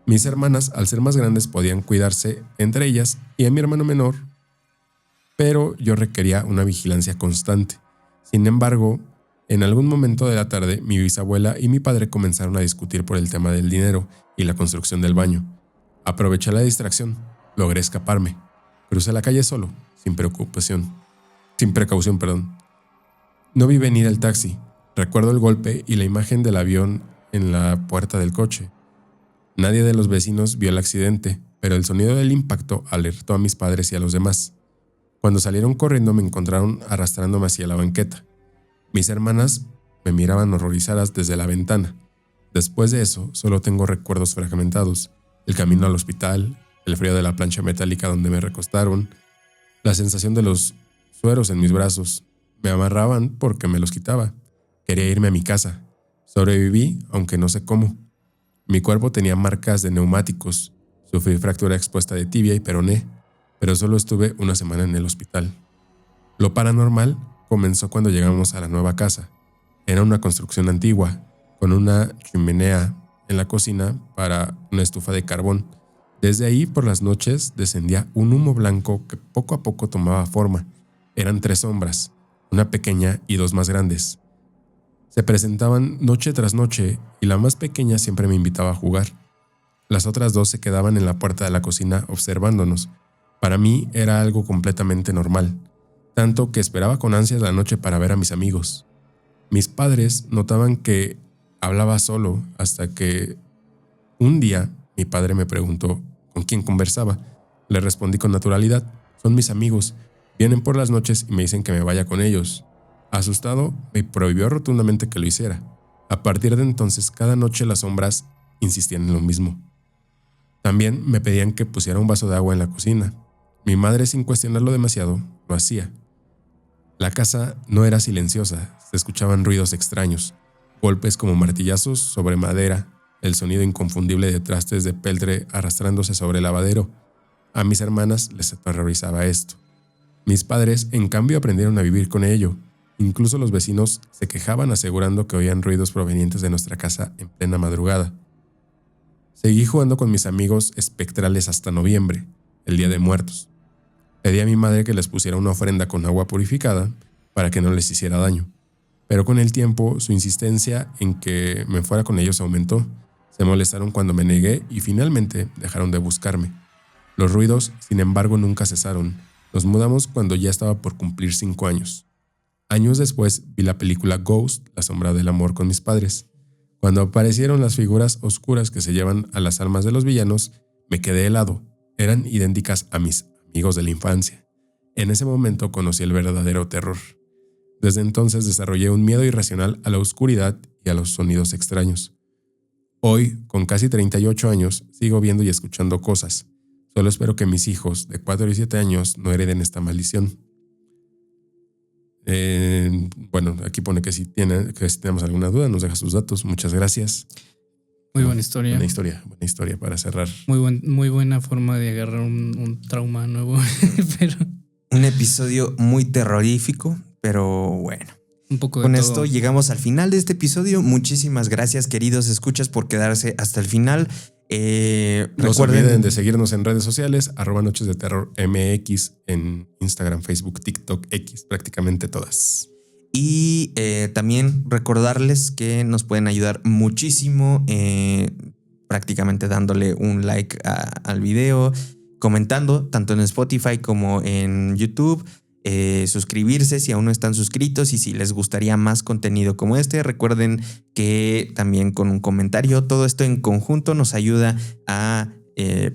Mis hermanas, al ser más grandes, podían cuidarse entre ellas y a mi hermano menor, pero yo requería una vigilancia constante. Sin embargo, en algún momento de la tarde, mi bisabuela y mi padre comenzaron a discutir por el tema del dinero y la construcción del baño. Aproveché la distracción, logré escaparme. Crucé la calle solo, sin precaución. No vi venir el taxi. Recuerdo el golpe y la imagen del avión en la puerta del coche. Nadie de los vecinos vio el accidente, pero el sonido del impacto alertó a mis padres y a los demás. Cuando salieron corriendo me encontraron arrastrándome hacia la banqueta. Mis hermanas me miraban horrorizadas desde la ventana. Después de eso, solo tengo recuerdos fragmentados. El camino al hospital, el frío de la plancha metálica donde me recostaron, la sensación de los sueros en mis brazos. Me amarraban porque me los quitaba. Quería irme a mi casa. Sobreviví, aunque no sé cómo. Mi cuerpo tenía marcas de neumáticos. Sufrí fractura expuesta de tibia y peroné, pero solo estuve 1 semana en el hospital. Lo paranormal comenzó cuando llegamos a la nueva casa. Era una construcción antigua, con una chimenea en la cocina para una estufa de carbón. Desde ahí, por las noches, descendía un humo blanco que poco a poco tomaba forma. Eran 3 sombras, una pequeña y 2 más grandes. Se presentaban noche tras noche y la más pequeña siempre me invitaba a jugar. Las otras dos se quedaban en la puerta de la cocina observándonos. Para mí era algo completamente normal, tanto que esperaba con ansias la noche para ver a mis amigos. Mis padres notaban que hablaba solo hasta que un día mi padre me preguntó con quién conversaba. Le respondí con naturalidad: son mis amigos, vienen por las noches y me dicen que me vaya con ellos. Asustado, me prohibió rotundamente que lo hiciera. A partir de entonces, cada noche las sombras insistían en lo mismo. También me pedían que pusiera un vaso de agua en la cocina. Mi madre, sin cuestionarlo demasiado, lo hacía. La casa no era silenciosa, se escuchaban ruidos extraños, golpes como martillazos sobre madera, el sonido inconfundible de trastes de peltre arrastrándose sobre el lavadero. A mis hermanas les aterrorizaba esto. Mis padres, en cambio, aprendieron a vivir con ello. Incluso los vecinos se quejaban asegurando que oían ruidos provenientes de nuestra casa en plena madrugada. Seguí jugando con mis amigos espectrales hasta noviembre, el Día de Muertos. Pedí a mi madre que les pusiera una ofrenda con agua purificada para que no les hiciera daño. Pero con el tiempo, su insistencia en que me fuera con ellos aumentó. Se molestaron cuando me negué y finalmente dejaron de buscarme. Los ruidos, sin embargo, nunca cesaron. Nos mudamos cuando ya estaba por cumplir 5 años. Años después vi la película Ghost, La sombra del amor, con mis padres. Cuando aparecieron las figuras oscuras que se llevan a las almas de los villanos, me quedé helado. Eran idénticas a mis amigos de la infancia. En ese momento conocí el verdadero terror. Desde entonces desarrollé un miedo irracional a la oscuridad y a los sonidos extraños. Hoy, con casi 38 años, sigo viendo y escuchando cosas. Solo espero que mis hijos de 4 y 7 años no hereden esta maldición. Bueno, aquí pone que si tenemos alguna duda, nos deja sus datos. Muchas gracias. Muy buena historia. Buena historia para cerrar. Muy buena forma de agarrar un trauma nuevo. Pero un episodio muy terrorífico, pero bueno. Un poco de Con todo. esto llegamos al final de este episodio. Muchísimas gracias, queridos escuchas, por quedarse hasta el final. No se olviden de seguirnos en redes sociales, @Noches de Terror MX, en Instagram, Facebook, TikTok, X, prácticamente todas. Y también recordarles que nos pueden ayudar muchísimo, prácticamente dándole un like al video, comentando tanto en Spotify como en YouTube. Suscribirse si aún no están suscritos y si les gustaría más contenido como este. Recuerden que también con un comentario, todo esto en conjunto nos ayuda a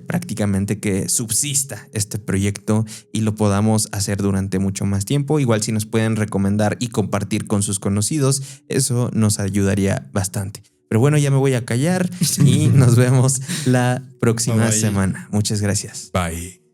prácticamente que subsista este proyecto y lo podamos hacer durante mucho más tiempo. Igual si nos pueden recomendar y compartir con sus conocidos, eso nos ayudaría bastante. Pero bueno, ya me voy a callar y nos vemos la próxima semana. Muchas gracias. Bye.